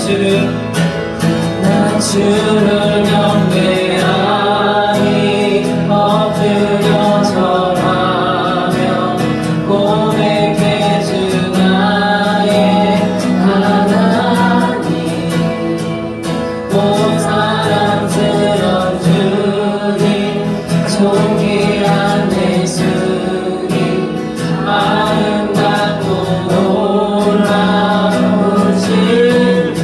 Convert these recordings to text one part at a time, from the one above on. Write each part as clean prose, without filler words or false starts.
주를 경배하니 엎드려 절하며 고백해 주 나의 하나님 오 사랑스런 주님 존귀한 예수님 아름답고 놀라우신 주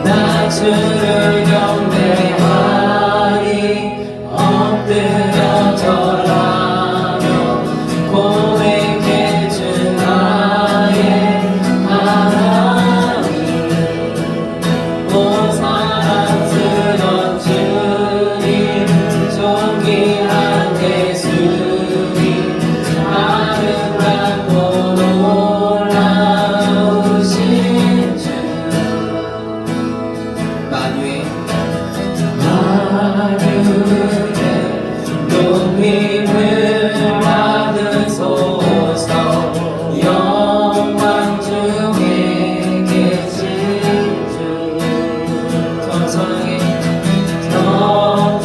나 주를 경배하니 엎드려 절하며 고백해 주 나의 하나님 오 사랑스런 주님 존귀한 예수님 아름답고 놀라우신 주 만유의 높임을 받으소서 영광 중에 계신 주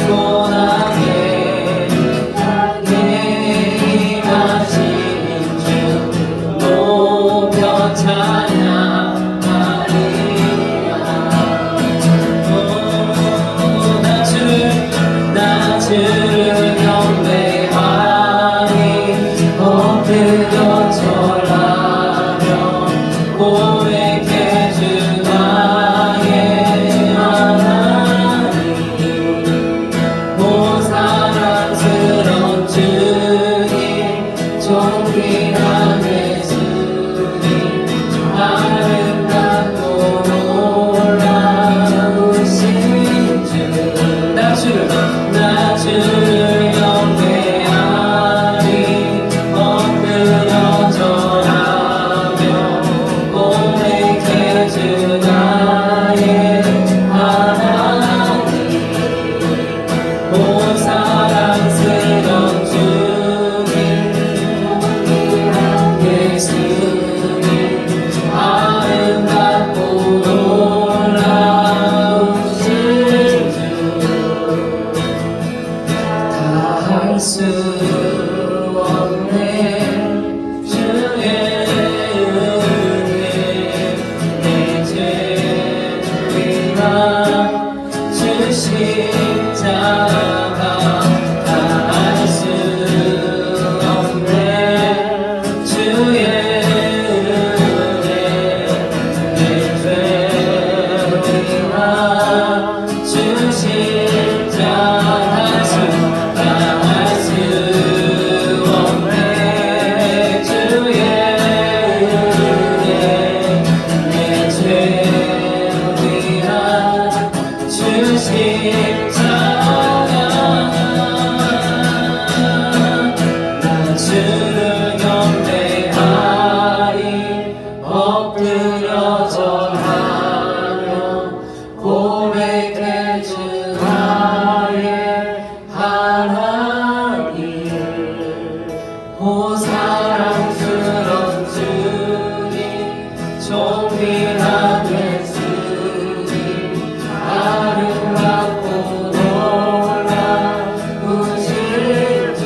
겸손하게 임하신 주 높여 찬양하리라 나 주를 경배하니 엎드려 절하며 고백해 주 나의 하나님 오 사랑스런 주님 존귀한 예수님 아름답고 놀라우신 주 나 주를 경배하니 엎드려 절하며 고백해 주 나의 하나님 오 사랑스런 주님 예수님 아름답고 놀라우신 주 할 수 없네 주의 은혜 내 죄위나 주 십자가 다 할 수 없네 주의 은혜 내 죄위나 주 십자가 주를 경배하니 엎드려 절하며 고백해 주 나의 하나님 오 사랑스런 주님 존귀한 예수님 아름답고 놀라우신 주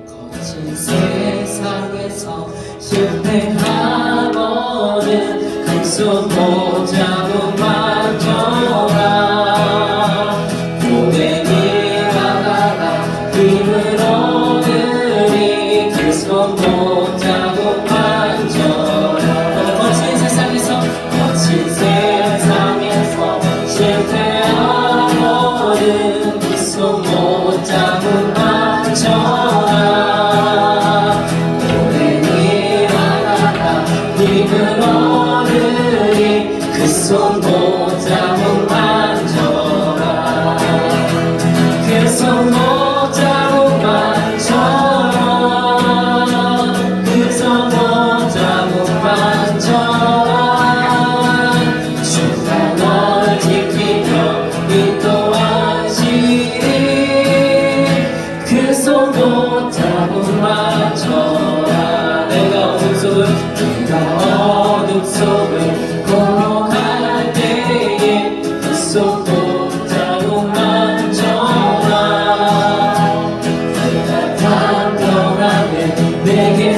거친 세상에서 실패하고는 한숨 못 자고만 줘라 고백이 나가가 힘을 얻으니 한숨 못 자고만 줘라 거친 세상에서 실패하고는 한숨 못 자고만 줘라 고백이 나가가 힘을 얻으니 그 손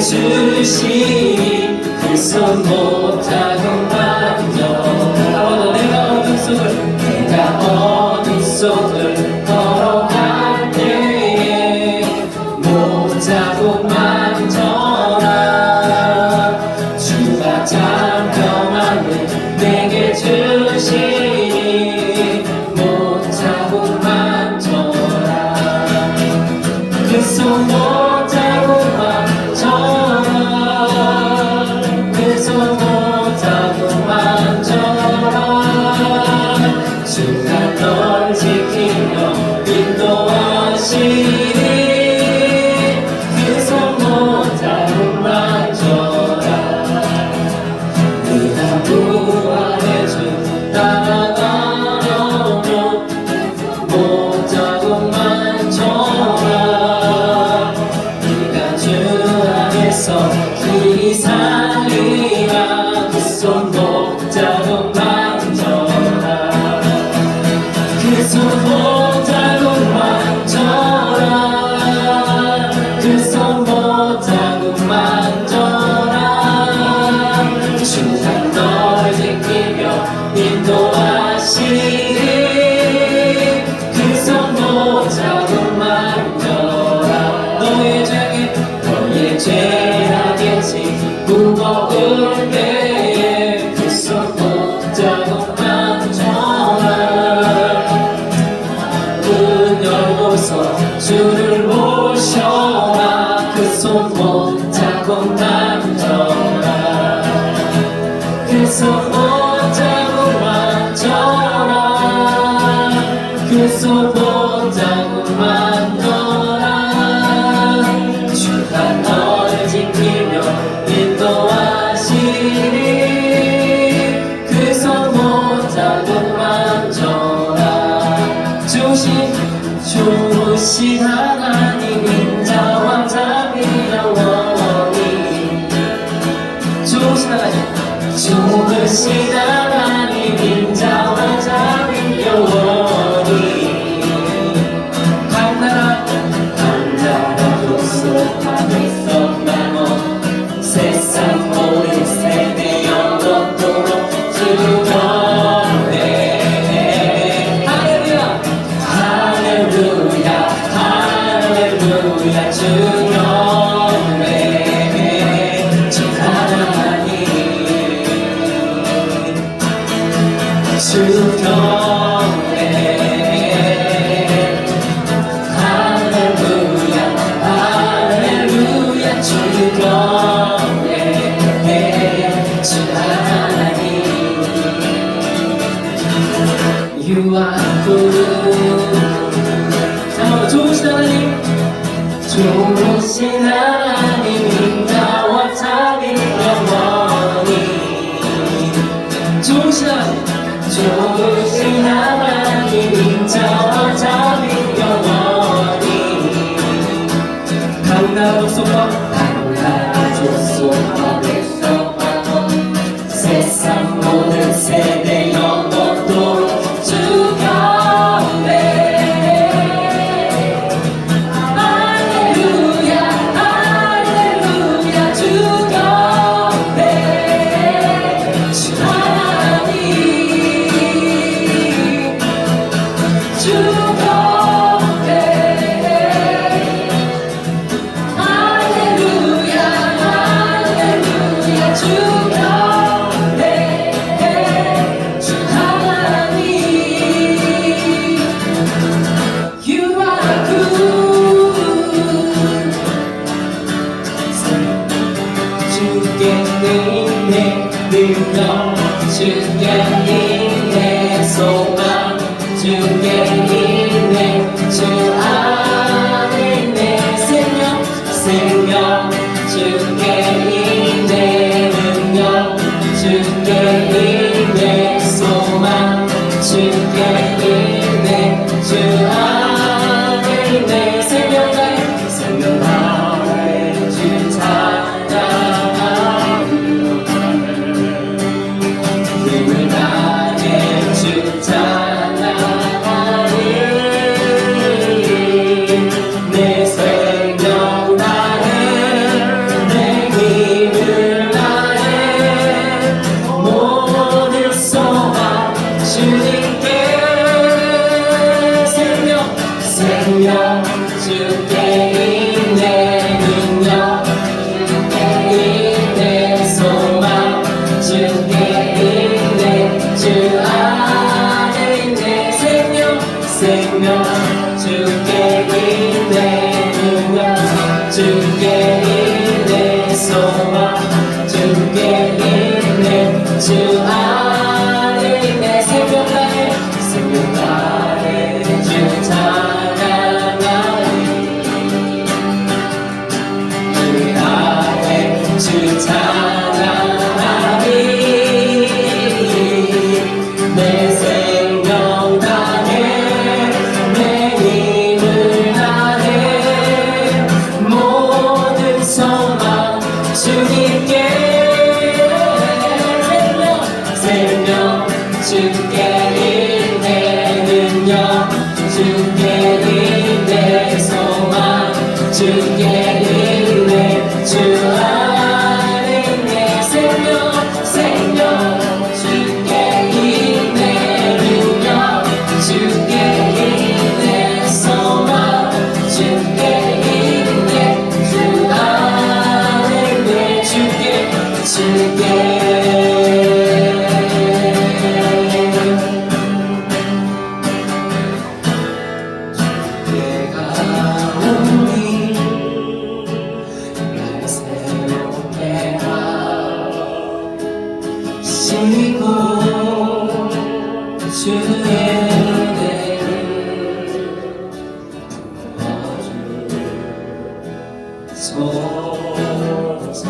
주시니 그 손 못하고 만져 내가 어둠 속을 걸어갈 때에 못하고 만져라 주가 장평안을 내게 주시니 못하고 만져라 그 손 못하고 만져라 그 손 못하고 만져라 주가 널 지키며 인도하시니 그 손 못하고 만져라 네가 부활의 주 따라가려면 못하고 만져라 네가 주 안에서 길이 살리라 그 손 못하고 만져라 그 손 못하고 만져라 그 손 못하고 만져라 주가 널 지키며 인도하시니 그 손 못하고 만져라 너의 죄악의 짐 무거울 때에 그 손 못하고 만져라 문 열고서 주를 모셔라 그 손 못하고 만져라 그 손 못하고 만져라 그 손 못하고 만져라 주가 널 지키며 인도하시니 그 손 못하고 만져라 좋으신 하나님 인자와 자비 영원히 좋으신 하나님 인자와 자비 영원히 강나라 독수하게 썩나고 세상 모든 세대 영원토록 주 경배 할렐루야 할렐루야 할렐루야 주 경배 주 하나님 주 경배 할렐루야 할렐루야 주 경배 주 하나님 You are good 한번 좋으신 하나님 좋으신 하나님 인자와 자비 영원히 좋으신 하나님 인자와 자비 영원히 강나라 족속과 세상 모든 세대 영원토록 주 경배 할렐루야 할렐루야 주 경배 주 하나님 주 경배 할렐루야 할렐루야 주 경배 주 하나님 You are good 주께 내 능력 주께 내 소망 주께 내 주 안에 내 생명 주께 내 능력 주께 내 소망 주께 내 주 안에 내 생명 다해 주 찬양하며 힘을 다해 주께 있네 능력 있네 소망 주께 있네 주 안에 있네 생명 주께 있네 능력 주께 있네 소망 주께 있네 주 안에 있네 새벽 나에 주 찬양하리 주 나에 주 찬양하리 내 생명 다해 내 힘을 다해 모든 소망 주님께 생명 주께 있네 능력 주께 있네 소망 주께 있네 주 안에 있네 생명 주께 있네 능력 주께 있네 소망 주께 있네 주 안에 있네 주께 주의 은혜를 부어주소서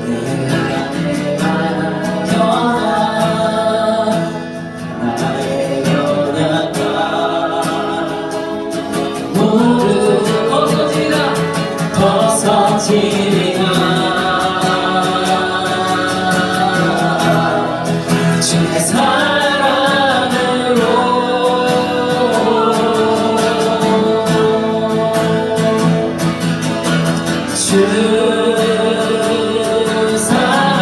내 안에 나의 연약함 모두 벗어지리라 주의 사랑으로 주 사랑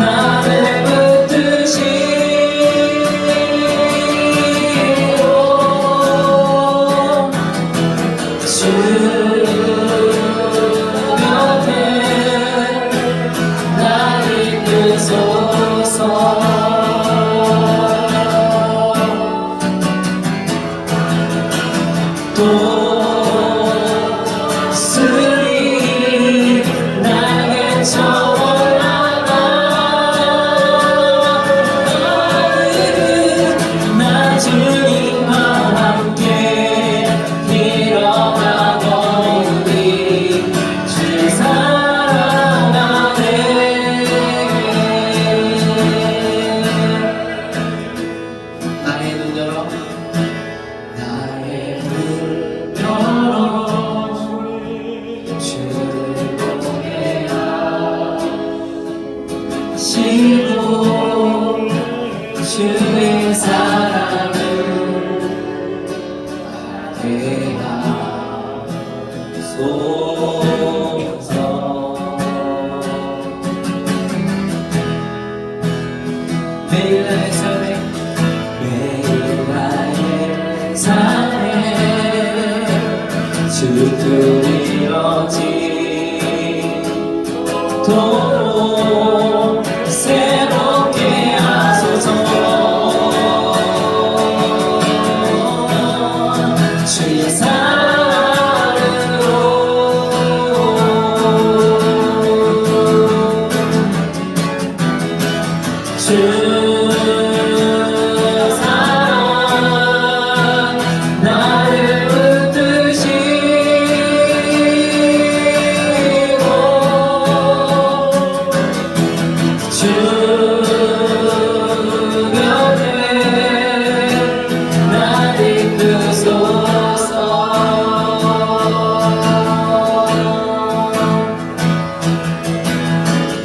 나를 붙드시고 주 또 쓰리 나의 저올라가 나 주님과 함께 일어나보니 주 사랑 안에 나의 눈 열어 나의 눈 열어 주를 보내라 시고 주의 사랑을 대하소서 매일 나의 삶에 매일 나의 삶에 주들이 어지도록 새롭게 하소서 주의 사랑으로 주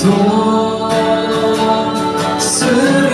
또 쓰리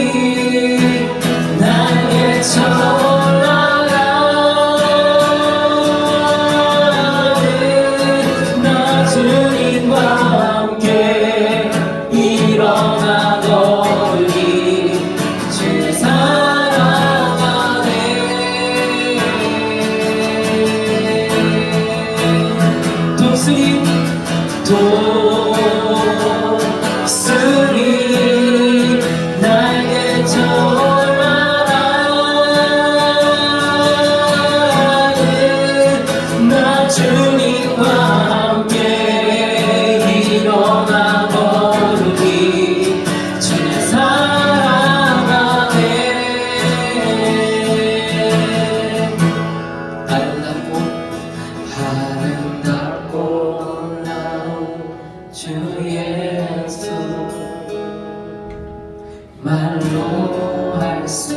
말로 할 수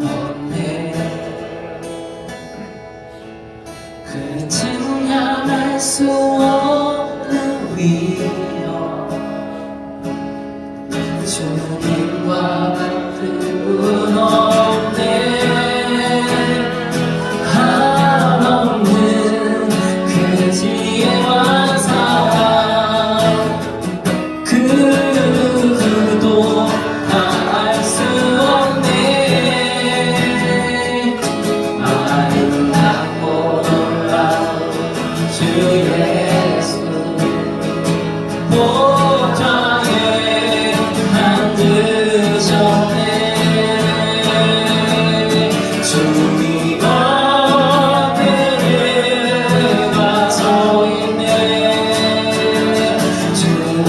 없네. 그 증량할 수 없는 위험, 주님과 같은 분 없네. 한없는 그 지혜와 사랑, 그 누구도 다 알 수 없네. 아름답고 놀라운 주 예수, 보좌에 앉으셨네. 주님 앞에 내가 서 있네. 주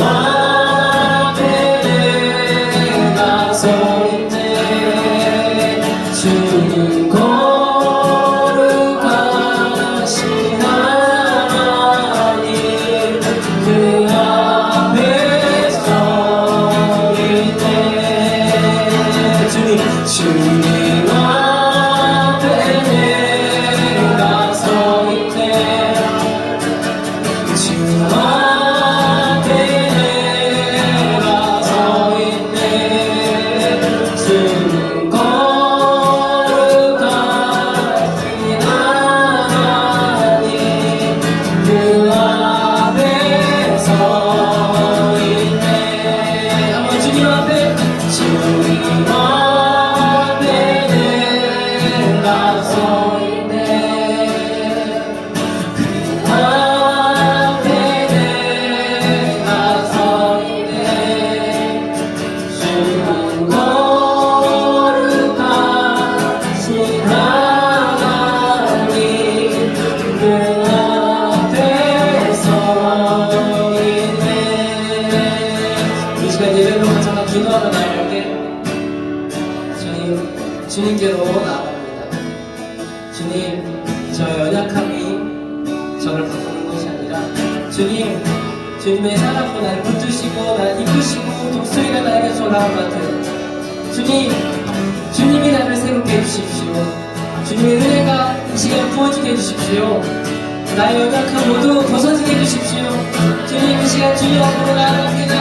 앞에 내가 서 있네. 주는 거룩하신 하나님, 그 앞에 서 있네. 주님 앞에 내가 서 있네. 주 앞에 내가 서 있네. 주는 거룩하신 하나님, 그 앞에 서 있네. 한번 주님 앞에, 주님 앞에 내가 서 있네. 그 앞에 내가 서 있네. 주는 거룩하신 하나님, 그 앞에 서 있네. 이 시간 예배로 잠깐 기도하러 나갈 때 주님께로 나갑니다. 주님, 저 연약함이 저를 바꾸는 것이 아니라 주님의 사랑으로 나를 붙드시고 나를 이끄시고 독수리가 나에게 전하는 것 같아요. 주님이 나를 새롭게 해주십시오. 주님의 은혜가 이 시간 부어지게 해주십시오. 나의 연약함 모두 벗어지게 해주십시오. 주님, 이 시간 주님 앞으로 나아갑니다.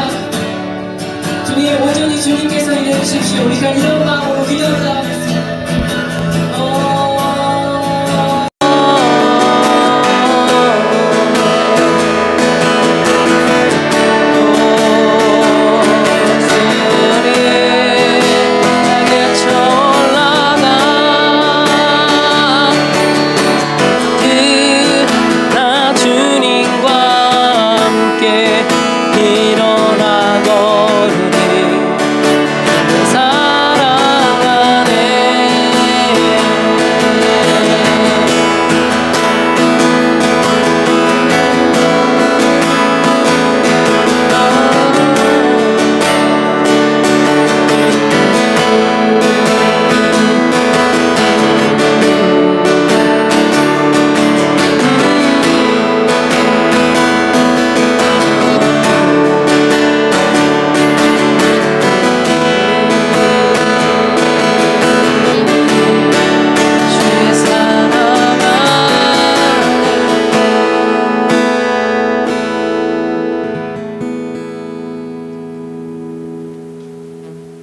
주님, 온전히 주님께서 일해주십시오. 우리가 이런 마음으로 기도를 나가겠습니다.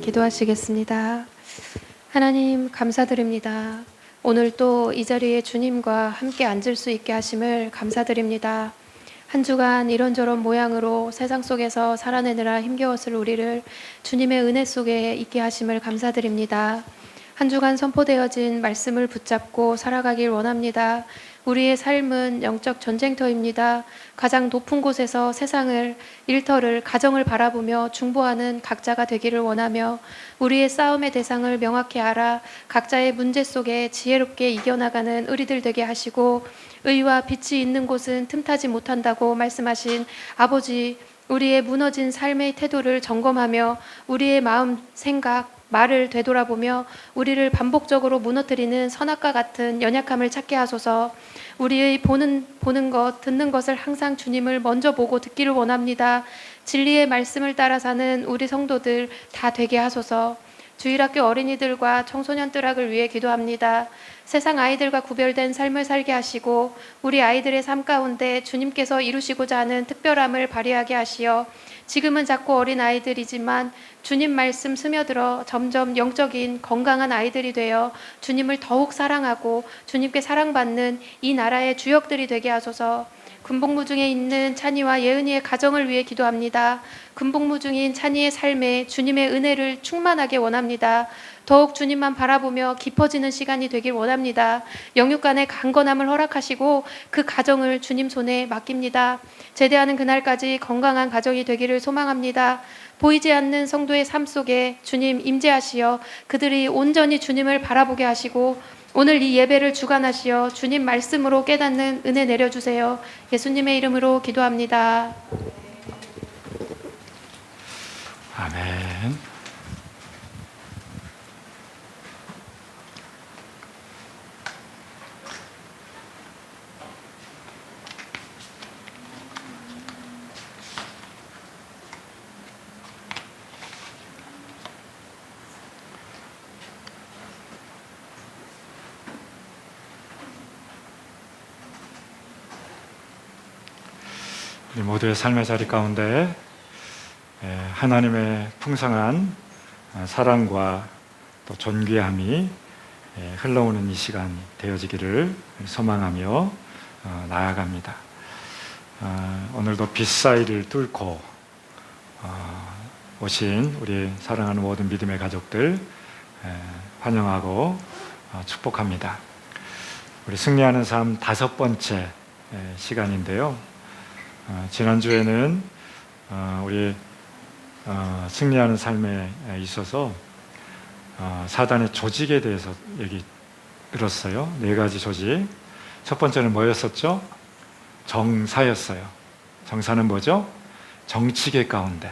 기도하시겠습니다. 하나님, 감사드립니다. 오늘 또 이 자리에 주님과 함께 앉을 수 있게 하심을 감사드립니다. 한 주간 이런저런 모양으로 세상 속에서 살아내느라 힘겨웠을 우리를 주님의 은혜 속에 있게 하심을 감사드립니다. 한 주간 선포되어진 말씀을 붙잡고 살아가길 원합니다. 우리의 삶은 영적 전쟁터입니다. 가장 높은 곳에서 세상을, 일터를, 가정을 바라보며 중보하는 각자가 되기를 원하며 우리의 싸움의 대상을 명확히 알아 각자의 문제 속에 지혜롭게 이겨나가는 의리들 되게 하시고 의와 빛이 있는 곳은 틈타지 못한다고 말씀하신 아버지, 우리의 무너진 삶의 태도를 점검하며 우리의 마음, 생각, 말을 되돌아보며 우리를 반복적으로 무너뜨리는 선악과 같은 연약함을 찾게 하소서. 우리의 보는 것, 듣는 것을 항상 주님을 먼저 보고 듣기를 원합니다. 진리의 말씀을 따라 사는 우리 성도들 다 되게 하소서. 주일학교 어린이들과 청소년 뜰학을 위해 기도합니다. 세상 아이들과 구별된 삶을 살게 하시고 우리 아이들의 삶 가운데 주님께서 이루시고자 하는 특별함을 발휘하게 하시어 지금은 작고 어린 아이들이지만 주님 말씀 스며들어 점점 영적인 건강한 아이들이 되어 주님을 더욱 사랑하고 주님께 사랑받는 이 나라의 주역들이 되게 하소서. 군복무 중에 있는 찬이와 예은이의 가정을 위해 기도합니다. 군복무 중인 찬이의 삶에 주님의 은혜를 충만하게 원합니다. 더욱 주님만 바라보며 깊어지는 시간이 되길 원합니다. 영육간의 강건함을 허락하시고 그 가정을 주님 손에 맡깁니다. 제대하는 그날까지 건강한 가정이 되기를 소망합니다. 보이지 않는 성도의 삶 속에 주님 임재하시어 그들이 온전히 주님을 바라보게 하시고 오늘 이 예배를 주관하시어 주님 말씀으로 깨닫는 은혜 내려주세요. 예수님의 이름으로 기도합니다. 아멘. 우리 모두의 삶의 자리 가운데 하나님의 풍성한 사랑과 또 존귀함이 흘러오는 이 시간 되어지기를 소망하며 나아갑니다. 오늘도 빛 사이를 뚫고 오신 우리 사랑하는 모든 믿음의 가족들 환영하고 축복합니다. 우리 승리하는 삶 5번째 시간인데요. 지난주에는 우리 승리하는 삶에 있어서 사단의 조직에 대해서 얘기 들었어요. 4가지 조직. 첫 번째는 뭐였었죠? 정사였어요. 정사는 뭐죠? 정치계 가운데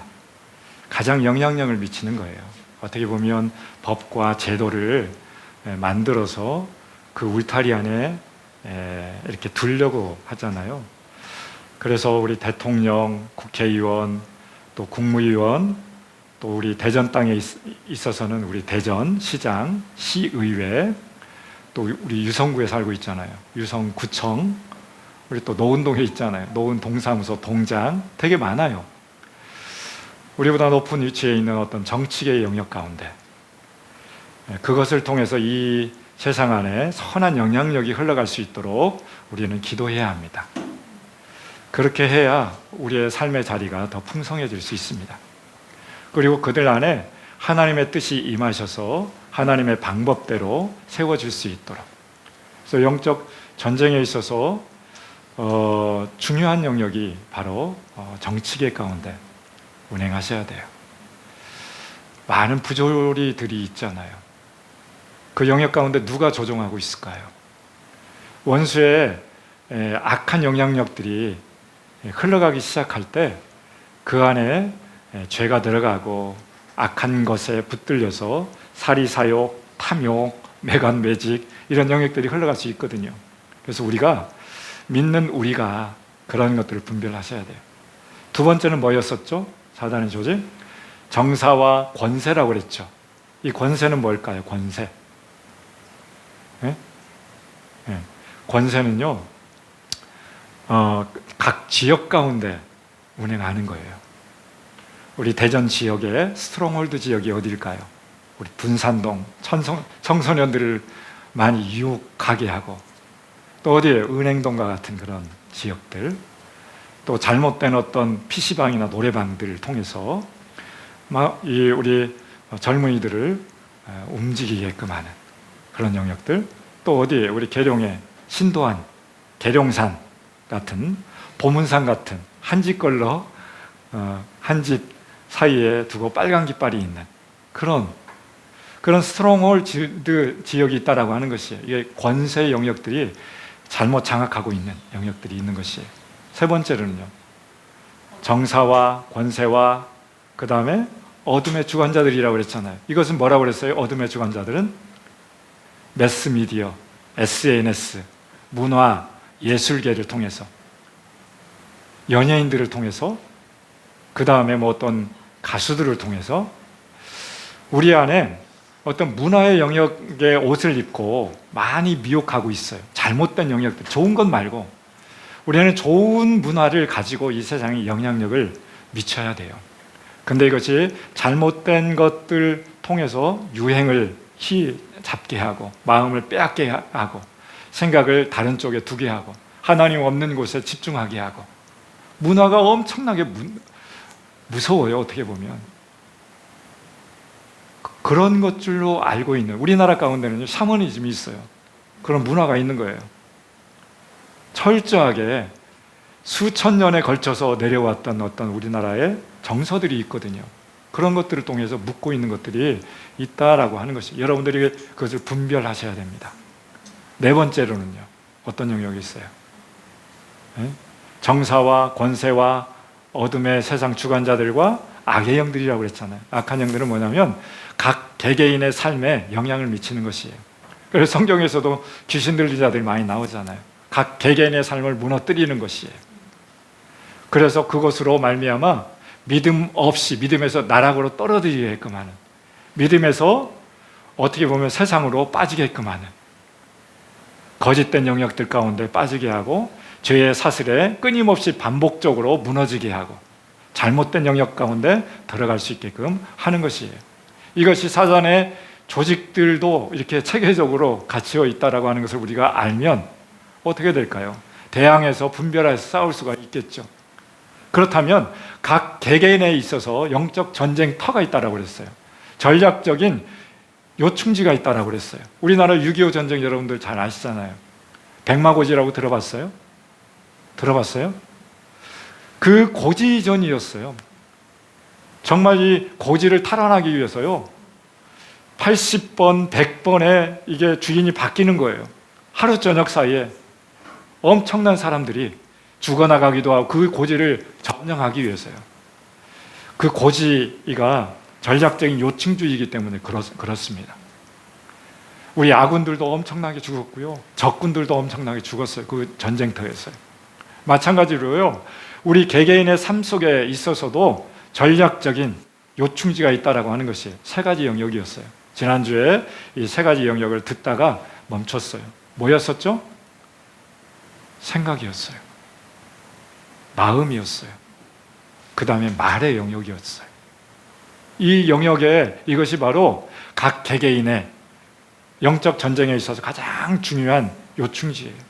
가장 영향력을 미치는 거예요. 어떻게 보면 법과 제도를 만들어서 그 울타리 안에 이렇게 두려고 하잖아요. 그래서 우리 대통령, 국회의원, 또 국무위원, 또 우리 대전 땅에 있어서는 우리 대전, 시장, 시의회, 또 우리 유성구에 살고 있잖아요. 유성구청, 우리 또 노은동에 있잖아요. 노은동사무소, 동장, 되게 많아요. 우리보다 높은 위치에 있는 어떤 정치계의 영역 가운데 그것을 통해서 이 세상 안에 선한 영향력이 흘러갈 수 있도록 우리는 기도해야 합니다. 그렇게 해야 우리의 삶의 자리가 더 풍성해질 수 있습니다. 그리고 그들 안에 하나님의 뜻이 임하셔서 하나님의 방법대로 세워질 수 있도록. 그래서 영적 전쟁에 있어서 중요한 영역이 바로 정치계 가운데 운행하셔야 돼요. 많은 부조리들이 있잖아요. 그 영역 가운데 누가 조종하고 있을까요? 원수의 악한 영향력들이 흘러가기 시작할 때 그 안에 죄가 들어가고 악한 것에 붙들려서 사리사욕, 탐욕, 매관매직 이런 영역들이 흘러갈 수 있거든요. 그래서 우리가 믿는 우리가 그런 것들을 분별하셔야 돼요. 두 번째는 뭐였었죠? 사단의 조직? 정사와 권세라고 그랬죠. 이 권세는 뭘까요? 권세. 네? 네. 권세는요, 각 지역 가운데 운행하는 거예요. 우리 대전 지역의 스트롱홀드 지역이 어디일까요? 우리 분산동, 청소년들을 많이 유혹하게 하고, 또 어디에 은행동과 같은 그런 지역들, 또 잘못된 어떤 PC방이나 노래방들을 통해서 우리 젊은이들을 움직이게끔 하는 그런 영역들, 또 어디에 우리 계룡의 신도안, 계룡산 같은, 보문산 같은 한 집 걸러 한 집 사이에 두고 빨간 깃발이 있는 그런 스트롱홀드 지역이 있다라고 하는 것이에요. 이게 권세 영역들이 잘못 장악하고 있는 영역들이 있는 것이에요. 세 번째로는요, 정사와 권세와 그 다음에 어둠의 주관자들이라고 그랬잖아요. 이것은 뭐라고 그랬어요? 어둠의 주관자들은 매스미디어, SNS, 문화, 예술계를 통해서, 연예인들을 통해서 그 다음에 뭐 어떤 가수들을 통해서 우리 안에 어떤 문화의 영역의 옷을 입고 많이 미혹하고 있어요. 잘못된 영역들, 좋은 것 말고 우리는 좋은 문화를 가지고 이 세상에 영향력을 미쳐야 돼요. 근데 이것이 잘못된 것들 통해서 유행을 잡게 하고 마음을 빼앗게 하고 생각을 다른 쪽에 두게 하고 하나님 없는 곳에 집중하게 하고 문화가 엄청나게 무서워요. 어떻게 보면 그런 것들로 알고 있는 우리나라 가운데는 샤머니즘이 있어요. 그런 문화가 있는 거예요. 철저하게 수천 년에 걸쳐서 내려왔던 어떤 우리나라의 정서들이 있거든요. 그런 것들을 통해서 묻고 있는 것들이 있다라고 하는 것이 여러분들이 그것을 분별하셔야 됩니다. 네 번째로는요. 어떤 영역이 있어요? 정사와 권세와 어둠의 세상 주관자들과 악의 영들이라고 그랬잖아요. 악한 영들은 뭐냐면 각 개개인의 삶에 영향을 미치는 것이에요. 그래서 성경에서도 귀신 들린 자들이 많이 나오잖아요. 각 개개인의 삶을 무너뜨리는 것이에요. 그래서 그것으로 말미암아 믿음 없이 믿음에서 나락으로 떨어지게끔 하는, 믿음에서 어떻게 보면 세상으로 빠지게끔 하는, 거짓된 영역들 가운데 빠지게 하고 죄의 사슬에 끊임없이 반복적으로 무너지게 하고 잘못된 영역 가운데 들어갈 수 있게끔 하는 것이에요. 이것이 사단의 조직들도 이렇게 체계적으로 갇혀 있다라고 하는 것을 우리가 알면 어떻게 될까요? 대항해서 분별해서 싸울 수가 있겠죠. 그렇다면 각 개개인에 있어서 영적 전쟁터가 있다라고 그랬어요. 전략적인 요충지가 있다라고 그랬어요. 우리나라 6.25 전쟁 여러분들 잘 아시잖아요. 백마고지라고 들어봤어요? 들어봤어요? 그 고지전이었어요. 정말 이 고지를 탈환하기 위해서요 80번, 100번에 이게 주인이 바뀌는 거예요. 하루 저녁 사이에 엄청난 사람들이 죽어나가기도 하고 그 고지를 점령하기 위해서요. 그 고지가 전략적인 요충지이기 때문에 그렇습니다. 우리 아군들도 엄청나게 죽었고요. 적군들도 엄청나게 죽었어요. 그 전쟁터에서요. 마찬가지로요. 우리 개개인의 삶 속에 있어서도 전략적인 요충지가 있다라고 하는 것이 세 가지 영역이었어요. 지난주에 이 세 가지 영역을 듣다가 멈췄어요. 뭐였었죠? 생각이었어요. 마음이었어요. 그 다음에 말의 영역이었어요. 이 영역에 이것이 바로 각 개개인의 영적 전쟁에 있어서 가장 중요한 요충지예요.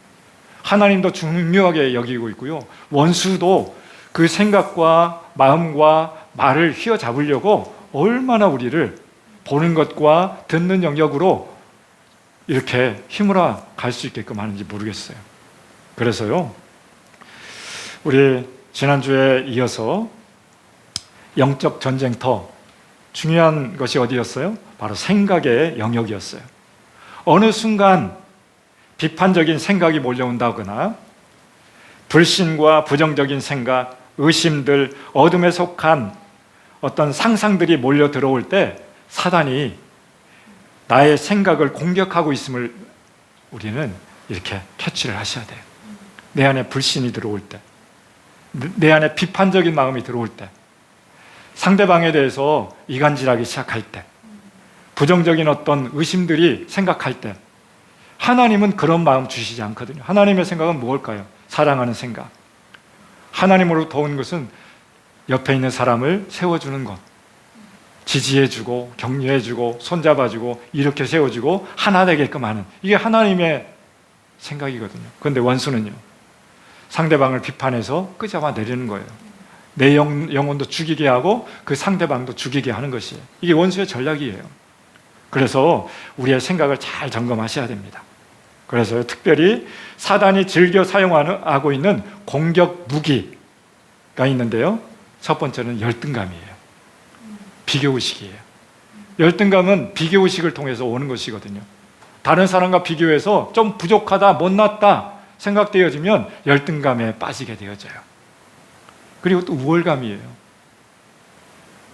하나님도 중요하게 여기고 있고요. 원수도 그 생각과 마음과 말을 휘어잡으려고 얼마나 우리를 보는 것과 듣는 영역으로 이렇게 힘으로 갈 수 있게끔 하는지 모르겠어요. 그래서요, 우리 지난주에 이어서 영적 전쟁터 중요한 것이 어디였어요? 바로 생각의 영역이었어요. 어느 순간 비판적인 생각이 몰려온다거나 불신과 부정적인 생각, 의심들, 어둠에 속한 어떤 상상들이 몰려 들어올 때 사단이 나의 생각을 공격하고 있음을 우리는 이렇게 캐치를 하셔야 돼요. 내 안에 불신이 들어올 때, 내 안에 비판적인 마음이 들어올 때, 상대방에 대해서 이간질하기 시작할 때, 부정적인 어떤 의심들이 생각할 때 하나님은 그런 마음 주시지 않거든요. 하나님의 생각은 무엇일까요? 사랑하는 생각. 하나님으로부터 온 것은 옆에 있는 사람을 세워주는 것, 지지해주고 격려해주고 손잡아주고 이렇게 세워주고 하나 되게끔 하는, 이게 하나님의 생각이거든요. 그런데 원수는요, 상대방을 비판해서 끄잡아 내리는 거예요. 내 영혼도 죽이게 하고 그 상대방도 죽이게 하는 것이에요. 이게 원수의 전략이에요. 그래서 우리의 생각을 잘 점검하셔야 됩니다. 그래서 특별히 사단이 즐겨 사용하고 있는 공격 무기가 있는데요. 첫 번째는 열등감이에요. 비교의식이에요. 열등감은 비교의식을 통해서 오는 것이거든요. 다른 사람과 비교해서 좀 부족하다, 못났다 생각되어지면 열등감에 빠지게 되어져요. 그리고 또 우월감이에요.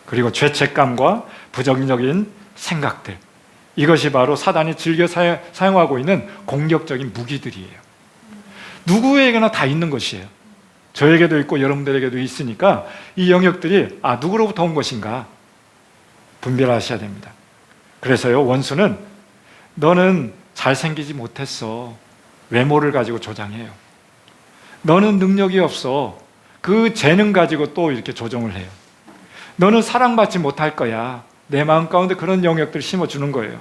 그리고 죄책감과 부정적인 생각들, 이것이 바로 사단이 즐겨 사용하고 있는 공격적인 무기들이에요. 누구에게나 다 있는 것이에요. 저에게도 있고 여러분들에게도 있으니까 이 영역들이 누구로부터 온 것인가 분별하셔야 됩니다. 그래서요, 원수는 너는 잘생기지 못했어. 외모를 가지고 조장해요. 너는 능력이 없어. 그 재능 가지고 또 이렇게 조정을 해요. 너는 사랑받지 못할 거야. 내 마음 가운데 그런 영역들을 심어주는 거예요.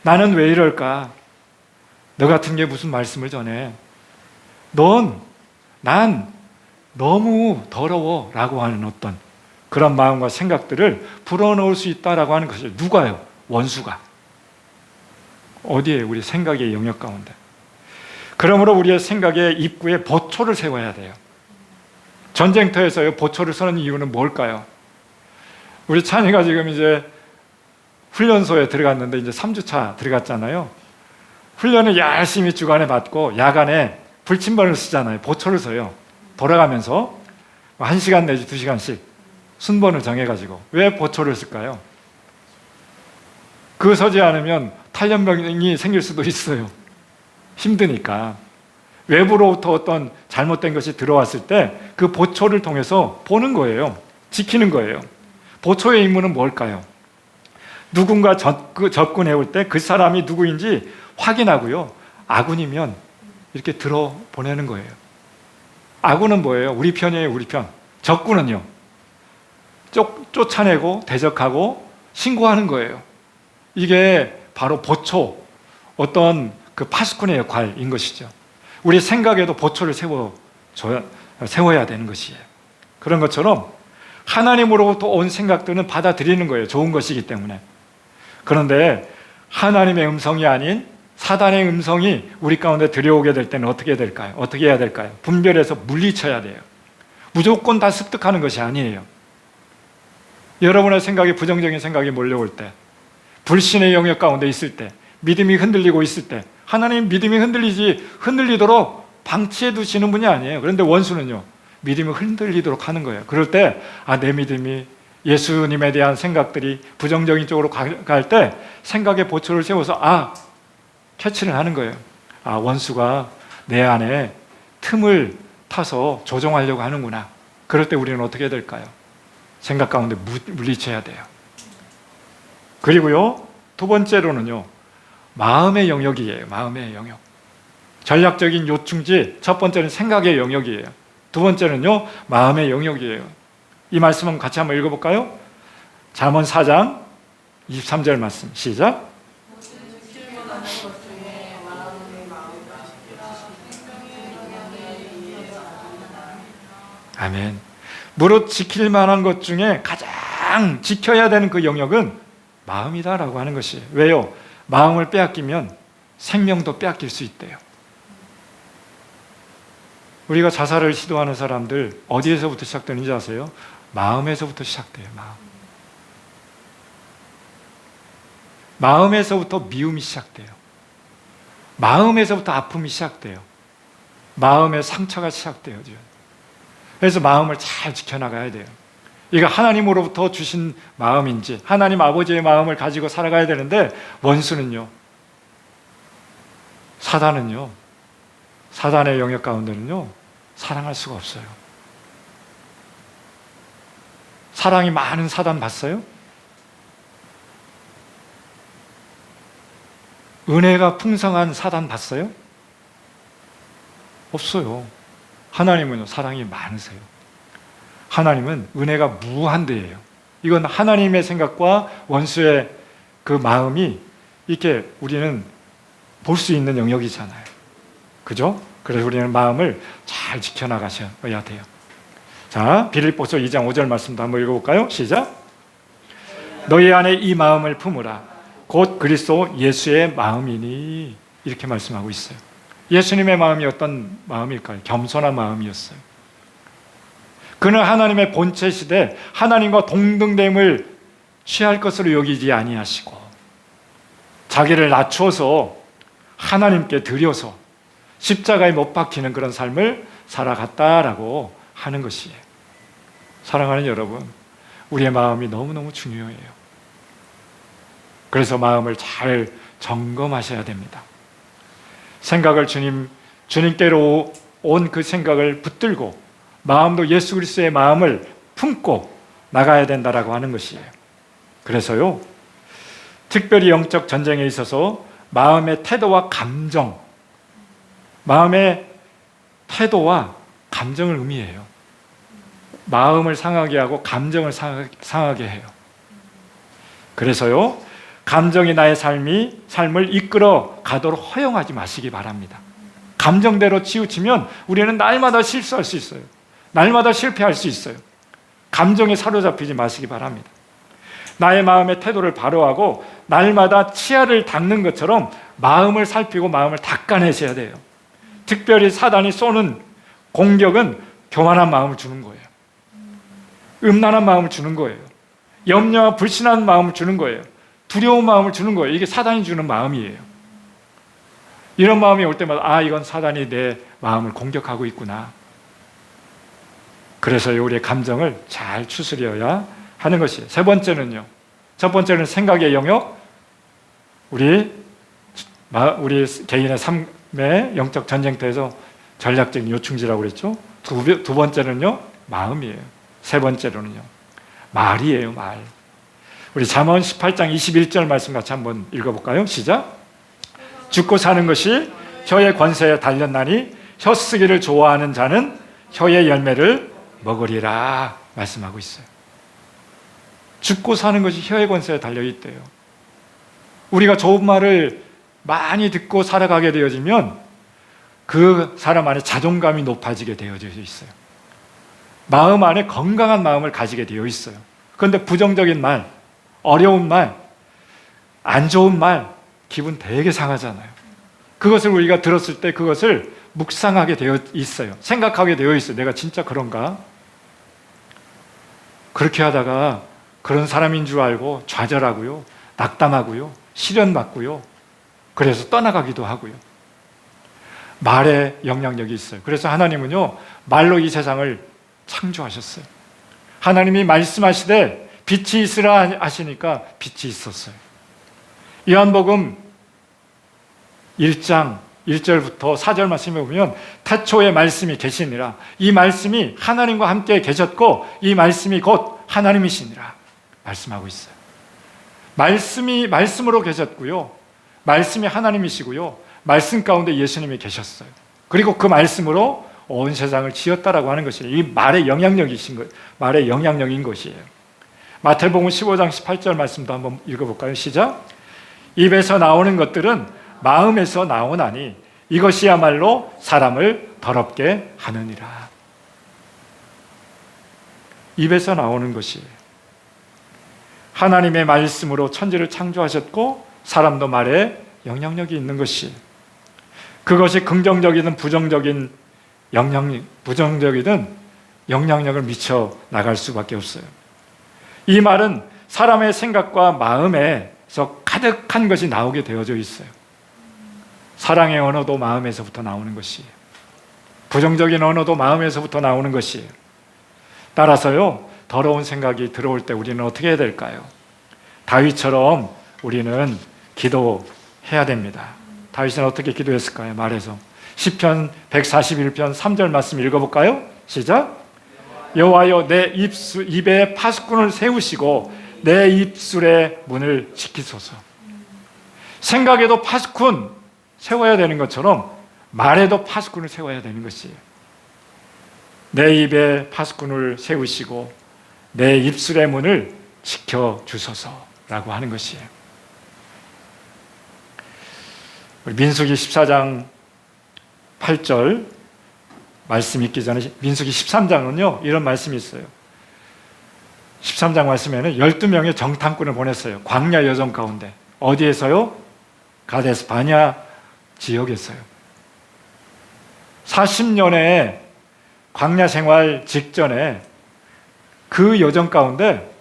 나는 왜 이럴까? 너 같은 게 무슨 말씀을 전해? 난 너무 더러워 라고 하는 어떤 그런 마음과 생각들을 불어넣을 수 있다라고 하는 것이죠. 누가요? 원수가. 어디에? 우리 생각의 영역 가운데. 그러므로 우리의 생각의 입구에 보초를 세워야 돼요. 전쟁터에서요, 보초를 서는 이유는 뭘까요? 우리 찬이가 지금 이제 훈련소에 들어갔는데 이제 3주차 들어갔잖아요. 훈련을 열심히 주간에 받고 야간에 불침번을 쓰잖아요. 보초를 서요. 돌아가면서 1시간 내지 2시간씩 순번을 정해가지고. 왜 보초를 쓸까요? 그거 서지 않으면 탈염병이 생길 수도 있어요. 힘드니까. 외부로부터 어떤 잘못된 것이 들어왔을 때 그 보초를 통해서 보는 거예요. 지키는 거예요. 보초의 임무는 뭘까요? 누군가 접근해 올 때 그 사람이 누구인지 확인하고요. 아군이면 이렇게 들어보내는 거예요. 아군은 뭐예요? 우리 편이에요, 우리 편. 적군은요, 쫓아내고 대적하고 신고하는 거예요. 이게 바로 보초, 어떤 그 파수꾼의 역할인 것이죠. 우리 생각에도 보초를 세워야 되는 것이에요. 그런 것처럼 하나님으로부터 온 생각들은 받아들이는 거예요. 좋은 것이기 때문에. 그런데 하나님의 음성이 아닌 사단의 음성이 우리 가운데 들여오게 될 때는 어떻게 될까요? 어떻게 해야 될까요? 분별해서 물리쳐야 돼요. 무조건 다 습득하는 것이 아니에요. 여러분의 생각이 부정적인 생각이 몰려올 때, 불신의 영역 가운데 있을 때, 믿음이 흔들리고 있을 때, 하나님 믿음이 흔들리도록 방치해 두시는 분이 아니에요. 그런데 원수는요, 믿음이 흔들리도록 하는 거예요. 그럴 때 내 믿음이 예수님에 대한 생각들이 부정적인 쪽으로 갈 때 생각의 보초를 세워서 캐치를 하는 거예요. 원수가 내 안에 틈을 타서 조종하려고 하는구나. 그럴 때 우리는 어떻게 해야 될까요? 생각 가운데 물리쳐야 돼요. 그리고요, 두 번째로는요, 마음의 영역이에요. 마음의 영역. 전략적인 요충지, 첫 번째는 생각의 영역이에요. 두 번째는요, 마음의 영역이에요. 이 말씀은 같이 한번 읽어볼까요? 잠언 4장 23절 말씀 시작. 아멘. 무릇 지킬 만한 것 중에 가장 지켜야 되는 그 영역은 마음이다라고 하는 것이에요. 왜요? 마음을 빼앗기면 생명도 빼앗길 수 있대요. 우리가 자살을 시도하는 사람들 어디에서부터 시작되는지 아세요? 마음에서부터 시작돼요. 마음에서부터 미움이 시작돼요. 마음에서부터 아픔이 시작돼요. 마음의 상처가 시작돼요. 그래서 마음을 잘 지켜나가야 돼요. 이거 하나님으로부터 주신 마음인지 하나님 아버지의 마음을 가지고 살아가야 되는데, 원수는요, 사단의 영역 가운데는요, 사랑할 수가 없어요. 사랑이 많은 사단 봤어요? 은혜가 풍성한 사단 봤어요? 없어요. 하나님은요, 사랑이 많으세요. 하나님은 은혜가 무한대예요. 이건 하나님의 생각과 원수의 그 마음이 이렇게 우리는 볼 수 있는 영역이잖아요. 그죠? 그래서 우리는 마음을 잘 지켜나가셔야 돼요. 자, 빌립보서 2장 5절 말씀도 한번 읽어볼까요? 시작. 너희 안에 이 마음을 품으라. 곧 그리스도 예수의 마음이니. 이렇게 말씀하고 있어요. 예수님의 마음이 어떤 마음일까요? 겸손한 마음이었어요. 그는 하나님의 본체시되 하나님과 동등됨을 취할 것으로 여기지 아니하시고 자기를 낮추어서 하나님께 드려서 십자가에 못 박히는 그런 삶을 살아갔다라고 하는 것이에요. 사랑하는 여러분, 우리의 마음이 너무너무 중요해요. 그래서 마음을 잘 점검하셔야 됩니다. 생각을 주님께로 온 그 생각을 붙들고 마음도 예수 그리스도의 마음을 품고 나가야 된다라고 하는 것이에요. 그래서요, 특별히 영적 전쟁에 있어서 마음의 태도와 감정, 마음의 태도와 감정을 의미해요. 마음을 상하게 하고 감정을 상하게 해요. 그래서요, 감정이 나의 삶을 이끌어 가도록 허용하지 마시기 바랍니다. 감정대로 치우치면 우리는 날마다 실수할 수 있어요. 날마다 실패할 수 있어요. 감정에 사로잡히지 마시기 바랍니다. 나의 마음의 태도를 바로하고 날마다 치아를 닦는 것처럼 마음을 살피고 마음을 닦아내셔야 돼요. 특별히 사단이 쏘는 공격은 교만한 마음을 주는 거예요. 음란한 마음을 주는 거예요. 염려와 불신한 마음을 주는 거예요. 두려운 마음을 주는 거예요. 이게 사단이 주는 마음이에요. 이런 마음이 올 때마다 이건 사단이 내 마음을 공격하고 있구나. 그래서 우리의 감정을 잘 추스려야 하는 것이에요. 세 번째는요. 첫 번째는 생각의 영역, 우리 개인의 삶의 영적 전쟁터에서 전략적인 요충지라고 그랬죠. 두 번째는요, 마음이에요. 세 번째로는요, 말이에요, 말. 우리 잠언 18장 21절 말씀 같이 한번 읽어볼까요? 시작. 죽고 사는 것이 혀의 권세에 달렸나니 혀 쓰기를 좋아하는 자는 혀의 열매를 먹으리라 말씀하고 있어요. 죽고 사는 것이 혀의 권세에 달려있대요. 우리가 좋은 말을 많이 듣고 살아가게 되어지면 그 사람 안에 자존감이 높아지게 되어져 있어요. 마음 안에 건강한 마음을 가지게 되어 있어요. 그런데 부정적인 말, 어려운 말, 안 좋은 말, 기분 되게 상하잖아요. 그것을 우리가 들었을 때 그것을 묵상하게 되어 있어요. 생각하게 되어 있어요. 내가 진짜 그런가? 그렇게 하다가 그런 사람인 줄 알고 좌절하고요, 낙담하고요, 시련받고요, 그래서 떠나가기도 하고요. 말에 영향력이 있어요. 그래서 하나님은요, 말로 이 세상을 창조하셨어요. 하나님이 말씀하시되 빛이 있으라 하시니까 빛이 있었어요. 요한복음 1장 1절부터 4절 말씀에 보면 태초에 말씀이 계시니라. 이 말씀이 하나님과 함께 계셨고 이 말씀이 곧 하나님이시니라 말씀하고 있어요. 말씀이 말씀으로 계셨고요, 말씀이 하나님이시고요, 말씀 가운데 예수님이 계셨어요. 그리고 그 말씀으로 온 세상을 지었다라고 하는 것이에요. 이 말의 영향력인 것이에요. 마태복음 15장 18절 말씀도 한번 읽어볼까요? 시작. 입에서 나오는 것들은 마음에서 나오나니 이것이야말로 사람을 더럽게 하느니라. 입에서 나오는 것이 하나님의 말씀으로 천지를 창조하셨고 사람도 말에 영향력이 있는 것이, 그것이 긍정적이든 부정적이든 영향력을 미쳐 나갈 수밖에 없어요. 이 말은 사람의 생각과 마음에서 가득한 것이 나오게 되어져 있어요. 사랑의 언어도 마음에서부터 나오는 것이에요. 부정적인 언어도 마음에서부터 나오는 것이에요. 따라서요, 더러운 생각이 들어올 때 우리는 어떻게 해야 될까요? 다윗처럼 우리는 기도해야 됩니다. 다윗은 어떻게 기도했을까요? 말해서 시편 141편 3절 말씀 읽어볼까요? 시작. 여호와여 내 입에 파수꾼을 세우시고 내 입술의 문을 지키소서. 생각에도 파수꾼 세워야 되는 것처럼 말에도 파수꾼을 세워야 되는 것이에요. 내 입에 파수꾼을 세우시고 내 입술의 문을 지켜주소서라고 하는 것이에요. 민수기 14장 8절 말씀 읽기 전에 민수기 13장은요 이런 말씀이 있어요. 13장 말씀에는 12명의 정탐꾼을 보냈어요. 광야 여정 가운데. 어디에서요? 가데스 바냐 지역에서요. 40년의 광야 생활 직전에 그 여정 가운데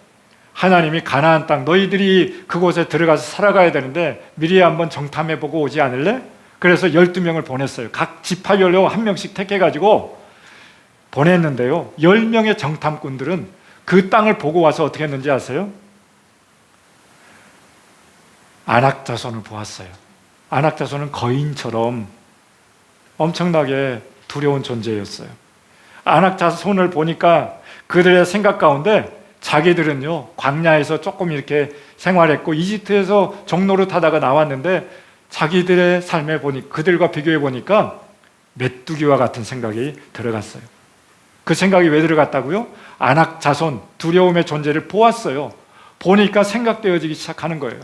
하나님이 가나안 땅 너희들이 그곳에 들어가서 살아가야 되는데 미리 한번 정탐해보고 오지 않을래? 그래서 12명을 보냈어요. 각 지파별로 한 명씩 택해가지고 보냈는데요, 10명의 정탐꾼들은 그 땅을 보고 와서 어떻게 했는지 아세요? 안악자손을 보았어요. 안악자손은 거인처럼 엄청나게 두려운 존재였어요. 아낙 자손을 보니까 그들의 생각 가운데 자기들은요, 광야에서 조금 이렇게 생활했고 이집트에서 종로를 타다가 나왔는데 자기들의 삶에 보니 그들과 비교해 보니까 메뚜기와 같은 생각이 들어갔어요. 그 생각이 왜 들어갔다고요? 아낙 자손, 두려움의 존재를 보았어요. 보니까 생각되어지기 시작하는 거예요.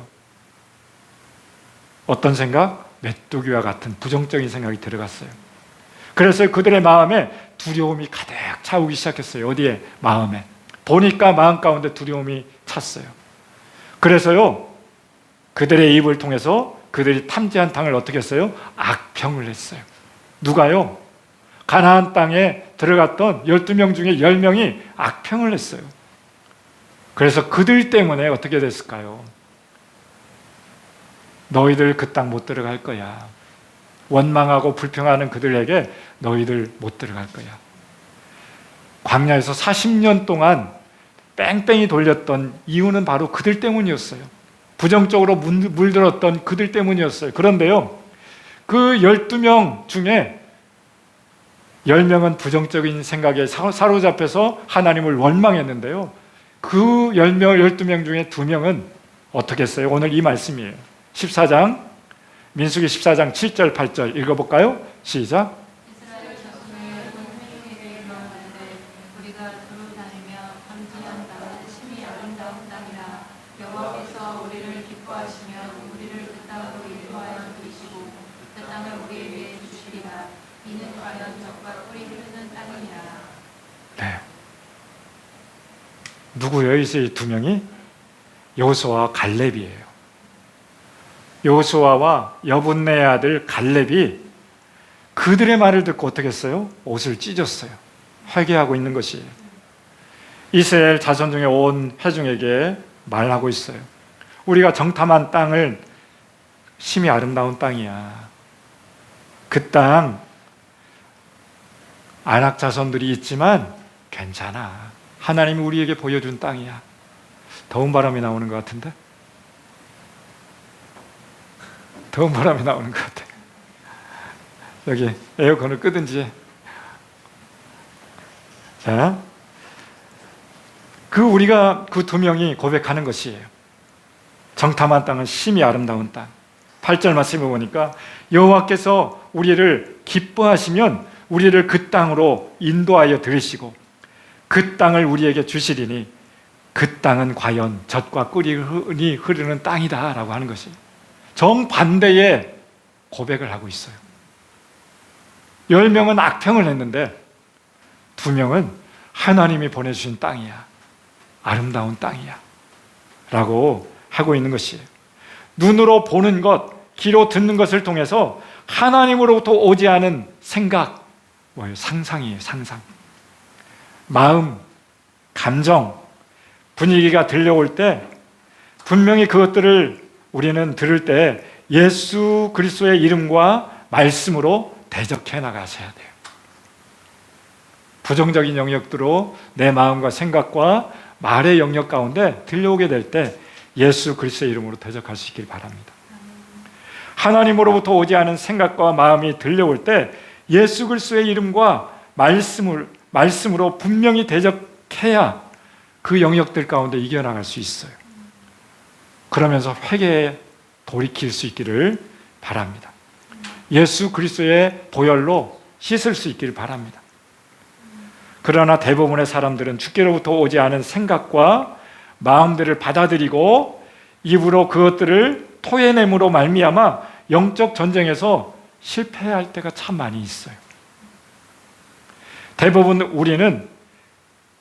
어떤 생각? 메뚜기와 같은 부정적인 생각이 들어갔어요. 그래서 그들의 마음에 두려움이 가득 차오기 시작했어요. 어디에? 마음에. 보니까 마음 가운데 두려움이 찼어요. 그래서요, 그들의 입을 통해서 그들이 탐지한 땅을 어떻게 했어요? 악평을 했어요. 누가요? 가나안 땅에 들어갔던 12명 중에 10명이 악평을 했어요. 그래서 그들 때문에 어떻게 됐을까요? 너희들 그 땅 못 들어갈 거야. 원망하고 불평하는 그들에게 너희들 못 들어갈 거야. 광야에서 40년 동안 뺑뺑이 돌렸던 이유는 바로 그들 때문이었어요. 부정적으로 물들었던 그들 때문이었어요. 그런데요, 그 12명 중에 10명은 부정적인 생각에 사로잡혀서 하나님을 원망했는데요, 그 12명 중에 2명은 어떻게 했어요? 오늘 이 말씀이에요. 14장, 민수기 14장 7절 8절 읽어볼까요? 시작. 이스라엘 자손을 온 회중에게 이르렀는데 우리가 두루 다니며 탐지한 땅은 심히 아름다운 땅이라 여호와께서 우리를 기뻐하시며 우리를 그 땅으로 인도하여 주시고 그 땅을 우리에게 주시리라. 이는 과연 젖과 꿀이 흐르는 땅이니라. 네. 누구예요? 이 2명이? 여호수아와 갈렙이에요. 여호수아와 여분네의 아들 갈렙이 그들의 말을 듣고 어떻게 했어요? 옷을 찢었어요. 회개하고 있는 것이에요. 이스라엘 자손 중에 온 회중에게 말하고 있어요. 우리가 정탐한 땅을 심히 아름다운 땅이야. 그 땅 아낙 자손들이 있지만 괜찮아. 하나님이 우리에게 보여준 땅이야. 더운 바람이 나오는 것 같은데? 더운 바람이 나오는 것 같아요. 여기 에어컨을 끄든지. 자, 우리가 그 2명이 고백하는 것이에요. 정탐한 땅은 심히 아름다운 땅. 8절 말씀을 보니까 여호와께서 우리를 기뻐하시면 우리를 그 땅으로 인도하여 들으시고 그 땅을 우리에게 주시리니 그 땅은 과연 젖과 꿀이 흐르는 땅이다 라고 하는 것이에요. 정반대의 고백을 하고 있어요. 10명은 악평을 했는데 2명은 하나님이 보내주신 땅이야. 아름다운 땅이야. 라고 하고 있는 것이에요. 눈으로 보는 것, 귀로 듣는 것을 통해서 하나님으로부터 오지 않은 생각, 뭐예요? 상상이에요. 상상. 마음, 감정, 분위기가 들려올 때 분명히 그것들을 우리는 들을 때 예수 그리스도의 이름과 말씀으로 대적해 나가셔야 돼요. 부정적인 영역들로 내 마음과 생각과 말의 영역 가운데 들려오게 될 때 예수 그리스도의 이름으로 대적하시길 바랍니다. 하나님으로부터 오지 않은 생각과 마음이 들려올 때 예수 그리스도의 이름과 말씀으로 분명히 대적해야 그 영역들 가운데 이겨나갈 수 있어요. 그러면서 회개에 돌이킬 수 있기를 바랍니다. 예수 그리스도의 보혈로 씻을 수 있기를 바랍니다. 그러나 대부분의 사람들은 주께로부터 오지 않은 생각과 마음들을 받아들이고 입으로 그것들을 토해냄으로 말미암아 영적 전쟁에서 실패할 때가 참 많이 있어요. 대부분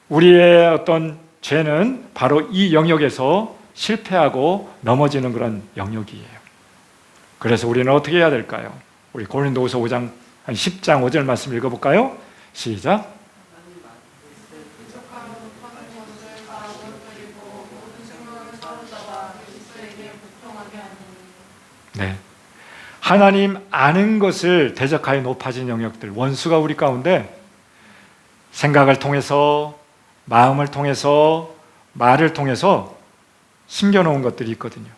우리의 어떤 죄는 바로 이 영역에서 실패하고 넘어지는 그런 영역이에요. 그래서 우리는 어떻게 해야 될까요? 우리 고린도후서 5장 한 10장 5절 말씀 읽어볼까요? 시작. 네. 하나님 아는 것을 대적하여 높아진 영역들, 원수가 우리 가운데 생각을 통해서, 마음을 통해서, 말을 통해서 심겨놓은 것들이 있거든요.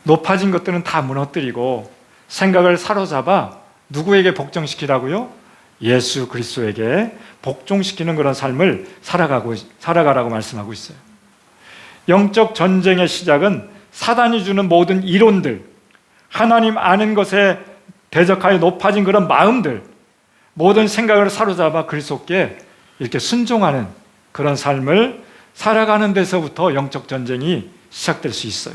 높아진 것들은 다 무너뜨리고 생각을 사로잡아 누구에게 복종시키라고요? 예수 그리스도에게 복종시키는 그런 삶을 살아가라고 말씀하고 있어요. 영적 전쟁의 시작은 사단이 주는 모든 이론들, 하나님 아는 것에 대적하여 높아진 그런 마음들, 모든 생각을 사로잡아 그리스도께 이렇게 순종하는 그런 삶을 살아가는 데서부터 영적 전쟁이 시작될 수 있어요.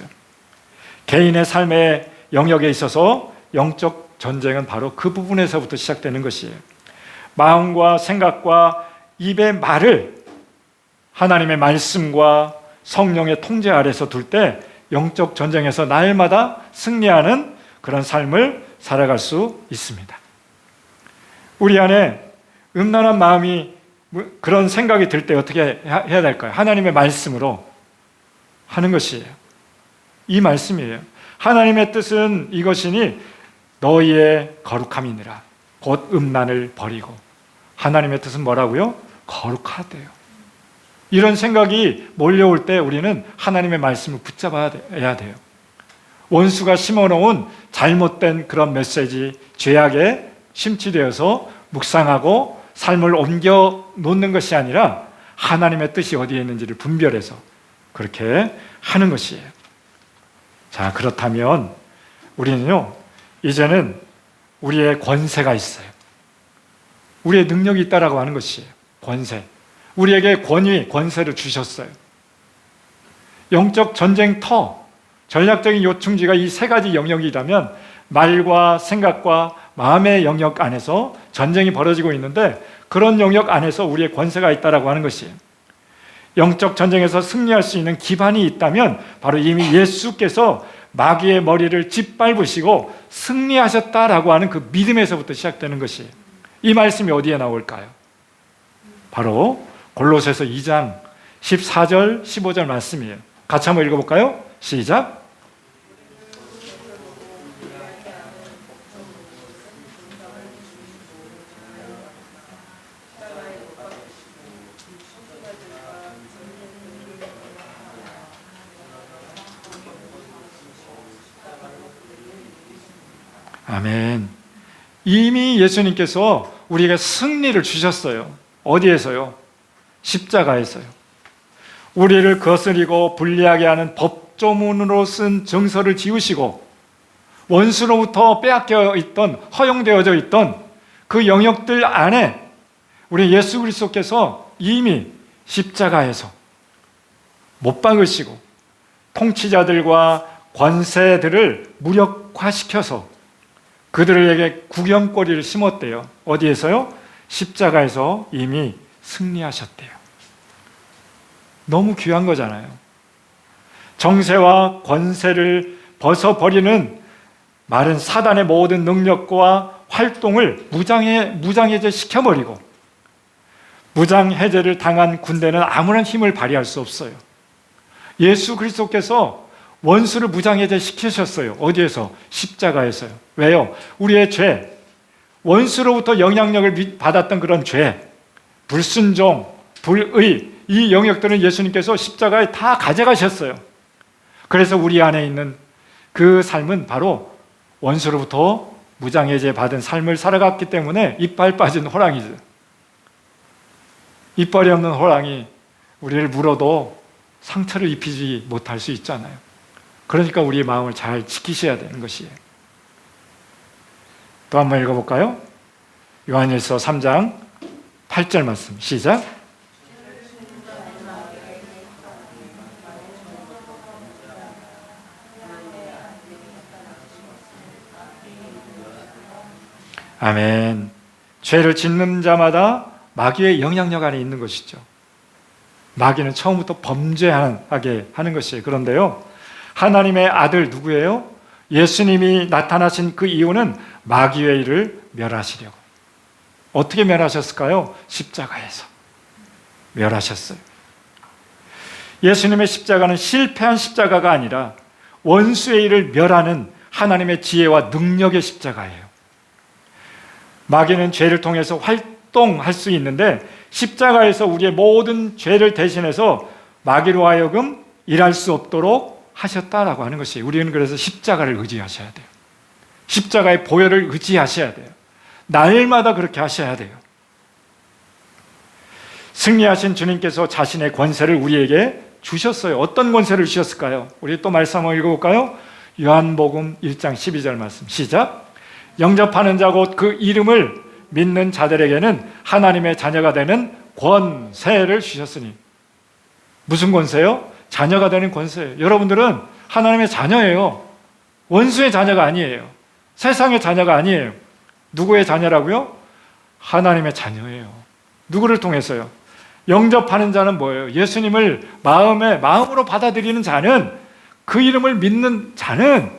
개인의 삶의 영역에 있어서 영적 전쟁은 바로 그 부분에서부터 시작되는 것이에요. 마음과 생각과 입의 말을 하나님의 말씀과 성령의 통제 아래서 둘 때 영적 전쟁에서 날마다 승리하는 그런 삶을 살아갈 수 있습니다. 우리 안에 음란한 마음이 그런 생각이 들 때 어떻게 해야 될까요? 하나님의 말씀으로 하는 것이에요. 이 말씀이에요. 하나님의 뜻은 이것이니 너희의 거룩함이니라. 곧 음란을 버리고. 하나님의 뜻은 뭐라고요? 거룩하대요. 이런 생각이 몰려올 때 우리는 하나님의 말씀을 붙잡아야 돼요. 원수가 심어놓은 잘못된 그런 메시지, 죄악에 심취되어서 묵상하고 삶을 옮겨 놓는 것이 아니라 하나님의 뜻이 어디에 있는지를 분별해서 그렇게 하는 것이에요. 자, 그렇다면 우리는요, 이제는 우리의 권세가 있어요. 우리의 능력이 있다라고 하는 것이에요. 권세. 우리에게 권위, 권세를 주셨어요. 영적 전쟁터, 전략적인 요충지가 이 세 가지 영역이라면 말과 생각과 마음의 영역 안에서 전쟁이 벌어지고 있는데 그런 영역 안에서 우리의 권세가 있다라고 하는 것이에요. 영적 전쟁에서 승리할 수 있는 기반이 있다면 바로 이미 예수께서 마귀의 머리를 짓밟으시고 승리하셨다라고 하는 그 믿음에서부터 시작되는 것이에요. 이 말씀이 어디에 나올까요? 바로 골로새서 2장 14절 15절 말씀이에요. 같이 한번 읽어볼까요? 시작. 아멘. 이미 예수님께서 우리에게 승리를 주셨어요. 어디에서요? 십자가에서요. 우리를 거스리고 불리하게 하는 법조문으로 쓴 정서를 지우시고 원수로부터 빼앗겨 있던, 허용되어져 있던 그 영역들 안에 우리 예수 그리스도께서 이미 십자가에서 못 박으시고 통치자들과 권세들을 무력화시켜서 그들에게 구경거리를 심었대요. 어디에서요? 십자가에서 이미 승리하셨대요. 너무 귀한 거잖아요. 정세와 권세를 벗어버리는 말은 사단의 모든 능력과 활동을 무장해제 시켜버리고 무장해제를 당한 군대는 아무런 힘을 발휘할 수 없어요. 예수 그리스도께서 원수를 무장해제 시키셨어요. 어디에서? 십자가에서요. 왜요? 우리의 죄, 원수로부터 영향력을 받았던 그런 죄, 불순종, 불의, 이 영역들은 예수님께서 십자가에 다 가져가셨어요. 그래서 우리 안에 있는 그 삶은 바로 원수로부터 무장해제 받은 삶을 살아갔기 때문에 이빨 빠진 호랑이죠. 이빨이 없는 호랑이 우리를 물어도 상처를 입히지 못할 수 있잖아요. 그러니까 우리의 마음을 잘 지키셔야 되는 것이에요. 또 한번 읽어볼까요? 요한일서 3장 8절 말씀 시작. 아멘. 죄를 짓는 자마다 마귀의 영향력 안에 있는 것이죠. 마귀는 처음부터 범죄하게 하는 것이에요. 그런데요, 하나님의 아들 누구예요? 예수님이 나타나신 그 이유는 마귀의 일을 멸하시려고. 어떻게 멸하셨을까요? 십자가에서 멸하셨어요. 예수님의 십자가는 실패한 십자가가 아니라 원수의 일을 멸하는 하나님의 지혜와 능력의 십자가예요. 마귀는 죄를 통해서 활동할 수 있는데 십자가에서 우리의 모든 죄를 대신해서 마귀로 하여금 일할 수 없도록 하셨다라고 하는 것이에요. 우리는 그래서 십자가를 의지하셔야 돼요. 십자가의 보혈을 의지하셔야 돼요. 날마다 그렇게 하셔야 돼요. 승리하신 주님께서 자신의 권세를 우리에게 주셨어요. 어떤 권세를 주셨을까요? 우리 또 말씀 한번 읽어볼까요? 요한복음 1장 12절 말씀 시작. 영접하는 자 곧 그 이름을 믿는 자들에게는 하나님의 자녀가 되는 권세를 주셨으니. 무슨 권세요? 자녀가 되는 권세예요. 여러분들은 하나님의 자녀예요. 원수의 자녀가 아니에요. 세상의 자녀가 아니에요. 누구의 자녀라고요? 하나님의 자녀예요. 누구를 통해서요? 영접하는 자는 뭐예요? 예수님을 마음으로 받아들이는 자는, 그 이름을 믿는 자는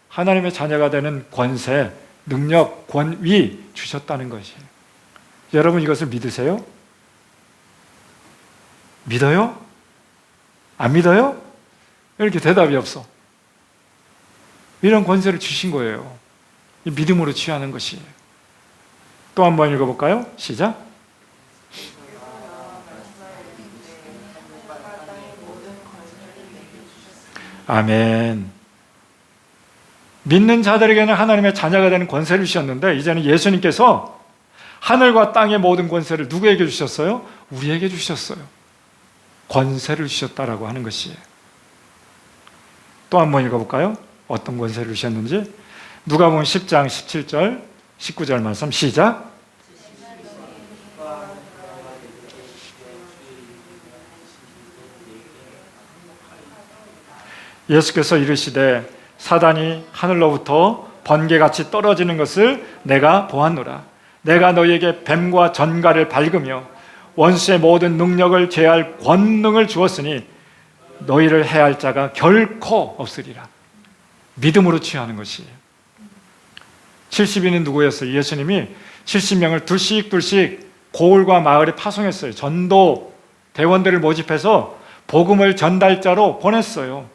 하나님의 자녀가 되는 권세, 능력, 권위 주셨다는 것이에요. 여러분 이것을 믿으세요? 믿어요? 안 믿어요? 왜 이렇게 대답이 없어? 이런 권세를 주신 거예요. 이 믿음으로 취하는 것이에요. 또 한 번 읽어볼까요? 시작. 아멘. 믿는 자들에게는 하나님의 자녀가 되는 권세를 주셨는데, 이제는 예수님께서 하늘과 땅의 모든 권세를 누구에게 주셨어요? 우리에게 주셨어요. 권세를 주셨다라고 하는 것이에요. 또 한 번 읽어볼까요? 어떤 권세를 주셨는지. 누가복음 10장 17절 19절 말씀 시작. 예수께서 이르시되 사단이 하늘로부터 번개같이 떨어지는 것을 내가 보았노라. 내가 너희에게 뱀과 전갈을 밝으며 원수의 모든 능력을 제할 권능을 주었으니 너희를 해할 자가 결코 없으리라. 믿음으로 취하는 것이에요. 70인은 누구였어요? 예수님이 70명을 둘씩 고을과 마을에 파송했어요. 전도 대원들을 모집해서 복음을 전달자로 보냈어요.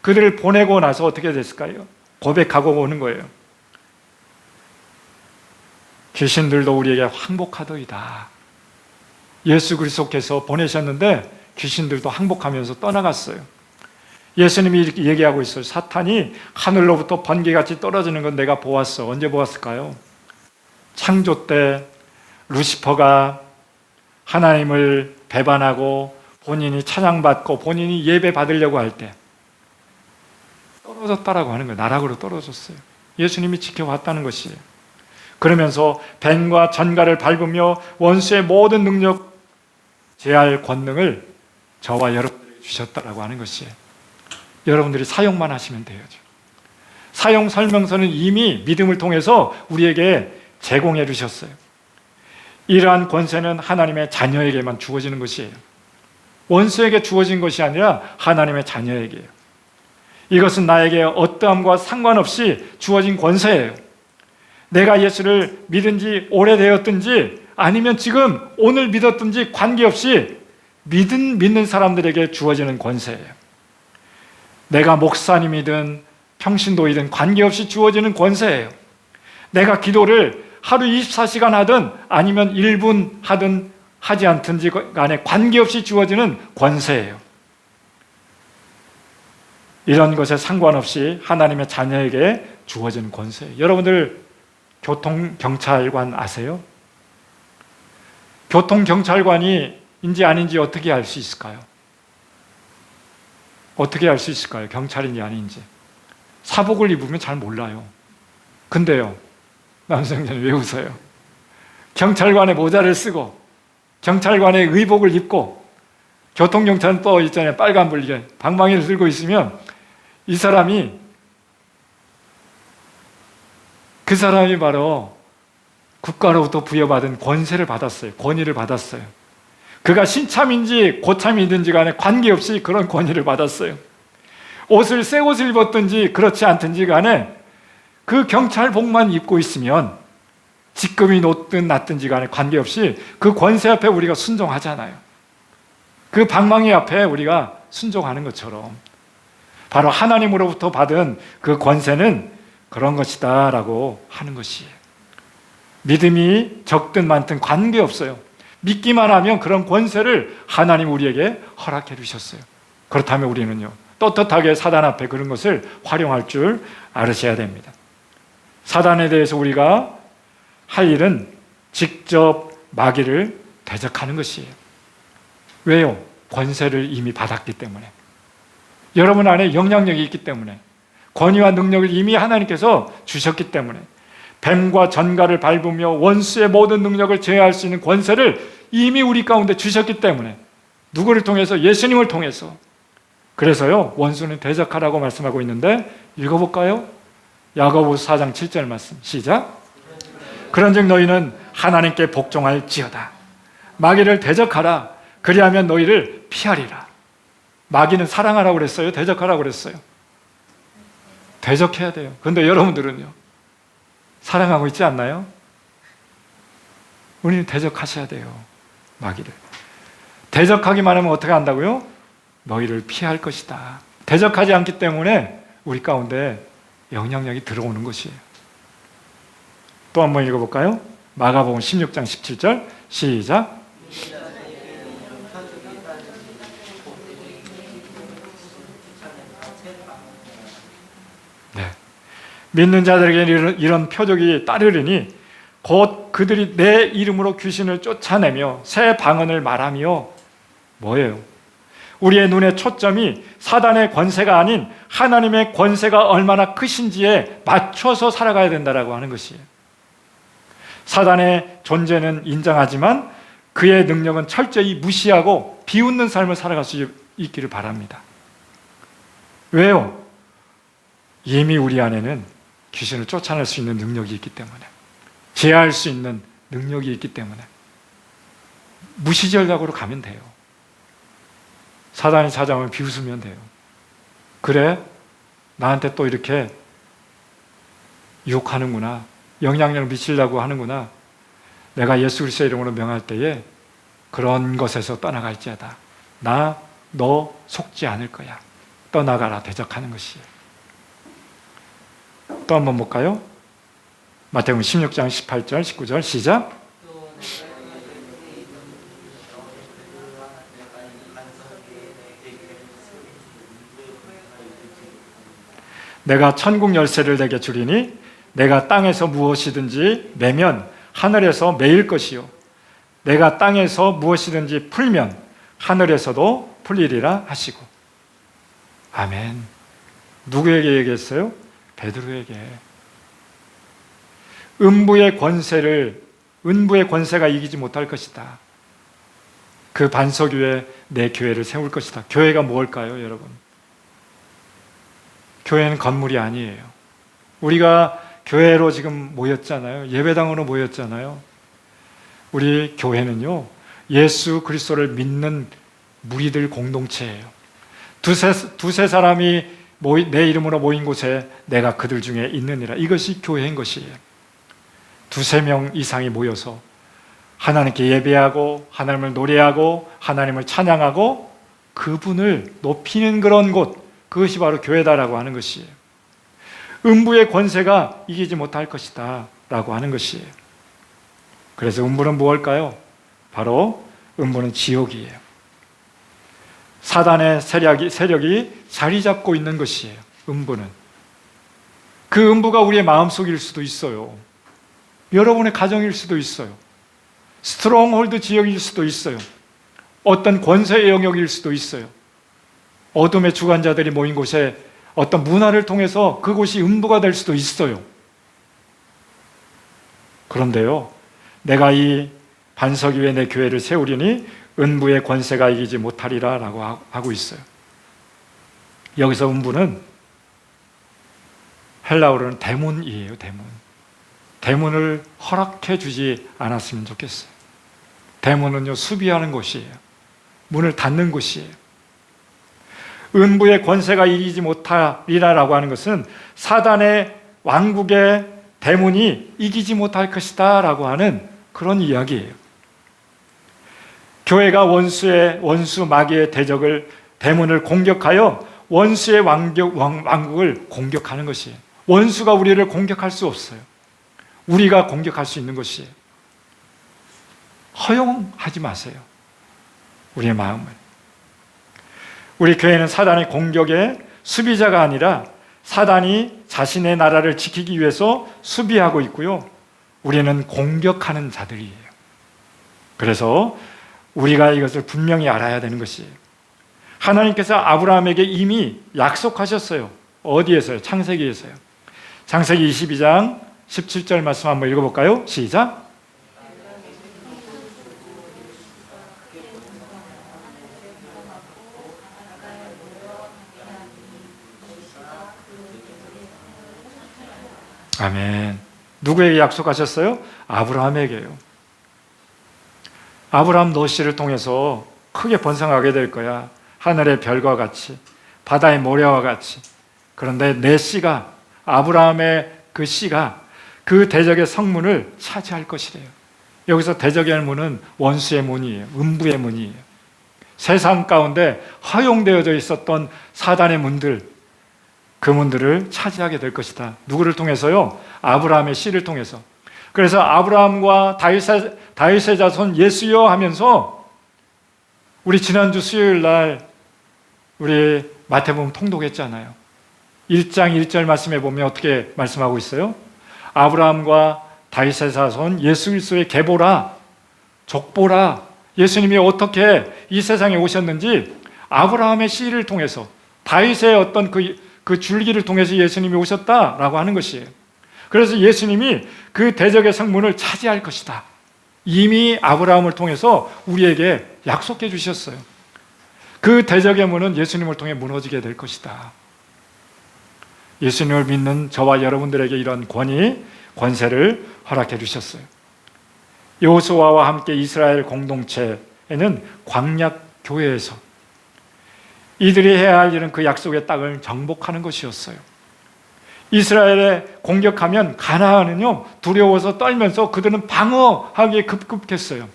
그들을 보내고 나서 어떻게 됐을까요? 고백하고 오는 거예요. 귀신들도 우리에게 항복하더이다. 예수 그리스도께서 보내셨는데 귀신들도 항복하면서 떠나갔어요. 예수님이 이렇게 얘기하고 있어요. 사탄이 하늘로부터 번개같이 떨어지는 건 내가 보았어. 언제 보았을까요? 창조 때 루시퍼가 하나님을 배반하고 본인이 찬양받고 본인이 예배 받으려고 할 때 떨어졌다라고 하는 거예요. 나락으로 떨어졌어요. 예수님이 지켜왔다는 것이에요. 그러면서 뱀과 전갈을 밟으며 원수의 모든 능력 제할 권능을 저와 여러분들에게 주셨다라고 하는 것이에요. 여러분들이 사용만 하시면 돼요. 사용 설명서는 이미 믿음을 통해서 우리에게 제공해 주셨어요. 이러한 권세는 하나님의 자녀에게만 주어지는 것이에요. 원수에게 주어진 것이 아니라 하나님의 자녀에게요. 이것은 나에게 어떠함과 상관없이 주어진 권세예요. 내가 예수를 믿은 지 오래되었든지 아니면 지금 오늘 믿었든지 관계없이 믿는 사람들에게 주어지는 권세예요. 내가 목사님이든 평신도이든 관계없이 주어지는 권세예요. 내가 기도를 하루 24시간 하든 아니면 1분 하든 하지 않든지 간에 관계없이 주어지는 권세예요. 이런 것에 상관없이 하나님의 자녀에게 주어지는 권세예요. 여러분들 교통경찰관 아세요? 교통경찰관이인지 아닌지 어떻게 알 수 있을까요? 어떻게 알 수 있을까요? 경찰인지 아닌지. 사복을 입으면 잘 몰라요. 근데요, 남성자는 왜 웃어요? 경찰관의 모자를 쓰고 경찰관의 의복을 입고 교통경찰은 또 있잖아요. 빨간불 이게 방망이를 들고 있으면 이 사람이 바로 국가로부터 부여받은 권세를 받았어요. 권위를 받았어요. 그가 신참인지 고참이든지 간에 관계없이 그런 권위를 받았어요. 새 옷을 입었든지 그렇지 않든지 간에 그 경찰복만 입고 있으면 직급이 높든 낮든지 간에 관계없이 그 권세 앞에 우리가 순종하잖아요. 그 방망이 앞에 우리가 순종하는 것처럼 바로 하나님으로부터 받은 그 권세는 그런 것이다 라고 하는 것이에요. 믿음이 적든 많든 관계없어요. 믿기만 하면 그런 권세를 하나님 우리에게 허락해 주셨어요. 그렇다면 우리는요, 떳떳하게 사단 앞에 그런 것을 활용할 줄 알으셔야 됩니다. 사단에 대해서 우리가 할 일은 직접 마귀를 대적하는 것이에요. 왜요? 권세를 이미 받았기 때문에. 여러분 안에 영향력이 있기 때문에. 권위와 능력을 이미 하나님께서 주셨기 때문에. 뱀과 전갈을 밟으며 원수의 모든 능력을 제어할 수 있는 권세를 이미 우리 가운데 주셨기 때문에. 누구를 통해서? 예수님을 통해서. 그래서요, 원수는 대적하라고 말씀하고 있는데, 읽어볼까요? 야고보서 4장 7절 말씀 시작. 그런즉 너희는 하나님께 복종할지어다. 마귀를 대적하라. 그리하면 너희를 피하리라. 마귀는 사랑하라고 그랬어요? 대적하라고 그랬어요? 대적해야 돼요. 그런데 여러분들은요, 사랑하고 있지 않나요? 우리는 대적하셔야 돼요. 마귀를. 대적하기만 하면 어떻게 한다고요? 너희를 피할 것이다. 대적하지 않기 때문에 우리 가운데 영향력이 들어오는 것이에요. 또 한번 읽어볼까요? 마가복음 16장 17절 시작. 네. 믿는 자들에게 이런 표적이 따르리니 곧 그들이 내 이름으로 귀신을 쫓아내며 새 방언을 말하며 뭐예요? 우리의 눈의 초점이 사단의 권세가 아닌 하나님의 권세가 얼마나 크신지에 맞춰서 살아가야 된다라고 하는 것이에요. 사단의 존재는 인정하지만 그의 능력은 철저히 무시하고 비웃는 삶을 살아갈 수 있기를 바랍니다. 왜요? 이미 우리 안에는 귀신을 쫓아낼 수 있는 능력이 있기 때문에, 제어할 수 있는 능력이 있기 때문에 무시전략으로 가면 돼요. 사단이 찾아오면 비웃으면 돼요. 그래? 나한테 또 이렇게 유혹하는구나. 영향력을 미치려고 하는구나. 내가 예수 그리스도의 이름으로 명할 때에 그런 것에서 떠나갈지어다. 너 속지 않을 거야. 떠나가라. 대적하는 것이에요. 또 한번 볼까요? 마태복음 16장 18절 19절 시작. 내가 천국 열쇠를 내게 주리니 내가 땅에서 무엇이든지 매면 하늘에서 매일 것이요 내가 땅에서 무엇이든지 풀면 하늘에서도 풀리리라 하시고. 아멘. 누구에게 얘기했어요? 베드로에게. 은부의 권세가 이기지 못할 것이다. 그 반석 위에 내 교회를 세울 것이다. 교회가 뭘까요, 여러분? 교회는 건물이 아니에요. 우리가 교회로 지금 모였잖아요. 예배당으로 모였잖아요. 우리 교회는요, 예수 그리스도를 믿는 무리들 공동체예요. 두세 사람이 내 이름으로 모인 곳에 내가 그들 중에 있느니라. 이것이 교회인 것이에요. 두세 명 이상이 모여서 하나님께 예배하고 하나님을 노래하고 하나님을 찬양하고 그분을 높이는 그런 곳, 그것이 바로 교회다라고 하는 것이에요. 음부의 권세가 이기지 못할 것이다 라고 하는 것이에요. 그래서 음부는 무엇일까요? 바로 음부는 지옥이에요. 사단의 세력이 자리 잡고 있는 것이에요. 음부는. 그 음부가 우리의 마음속일 수도 있어요. 여러분의 가정일 수도 있어요. 스트롱홀드 지역일 수도 있어요. 어떤 권세의 영역일 수도 있어요. 어둠의 주관자들이 모인 곳에 어떤 문화를 통해서 그곳이 음부가 될 수도 있어요. 그런데요, 내가 이 반석 위에 내 교회를 세우리니 음부의 권세가 이기지 못하리라 라고 하고 있어요. 여기서 음부는 헬라어로는 데몬이에요. 데몬을 허락해 주지 않았으면 좋겠어요. 데몬은요, 수비하는 곳이에요. 문을 닫는 곳이에요. 음부의 권세가 이기지 못하리라라고 하는 것은 사단의 왕국의 데몬이 이기지 못할 것이다 라고 하는 그런 이야기예요. 교회가 원수 마귀의 대적을, 데몬을 공격하여 원수의 왕국을 공격하는 것이에요. 원수가 우리를 공격할 수 없어요. 우리가 공격할 수 있는 것이에요. 허용하지 마세요. 우리의 마음을. 우리 교회는 사단의 공격의 수비자가 아니라 사단이 자신의 나라를 지키기 위해서 수비하고 있고요. 우리는 공격하는 자들이에요. 그래서 우리가 이것을 분명히 알아야 되는 것이에요. 하나님께서 아브라함에게 이미 약속하셨어요. 어디에서요? 창세기에서요. 창세기 22장 17절 말씀 한번 읽어볼까요? 시작. 아멘. 누구에게 약속하셨어요? 아브라함에게요. 아브라함 너 씨를 통해서 크게 번성하게 될 거야. 하늘의 별과 같이, 바다의 모래와 같이. 그런데 내 씨가, 아브라함의 그 씨가 그 대적의 성문을 차지할 것이래요. 여기서 대적의 문은 원수의 문이에요. 음부의 문이에요. 세상 가운데 허용되어져 있었던 사단의 문들, 그 문들을 차지하게 될 것이다. 누구를 통해서요? 아브라함의 씨를 통해서. 그래서 아브라함과 다윗의 자손 예수여 하면서 우리 지난주 수요일 날 우리 마태복음 통독했잖아요. 1장 1절 말씀에 보면 어떻게 말씀하고 있어요? 아브라함과 다윗의 자손 예수 그리스도의 계보라, 족보라. 예수님이 어떻게 이 세상에 오셨는지 아브라함의 씨를 통해서, 다윗의 어떤 그 줄기를 통해서 예수님이 오셨다라고 하는 것이에요. 그래서 예수님이 그 대적의 성문을 차지할 것이다. 이미 아브라함을 통해서 우리에게 약속해 주셨어요. 그 대적의 문은 예수님을 통해 무너지게 될 것이다. 예수님을 믿는 저와 여러분들에게 이런 권위, 권세를 허락해 주셨어요. 여호수아와 함께 이스라엘 공동체에는 광야 교회에서 이들이 해야 할 일은 그 약속의 땅을 정복하는 것이었어요. 이스라엘에 공격하면 가나안은요 두려워서 떨면서 그들은 방어하기에 급급했어요.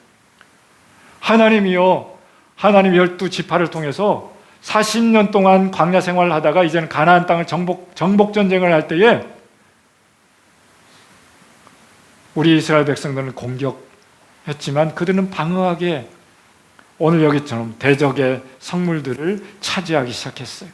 하나님이요, 하나님 12지파를 통해서 40년 동안 광야 생활을 하다가 이제는 가나안 땅을 정복 전쟁을 할 때에 우리 이스라엘 백성들은 공격했지만 그들은 방어하기에 오늘 여기처럼 대적의 성물들을 차지하기 시작했어요.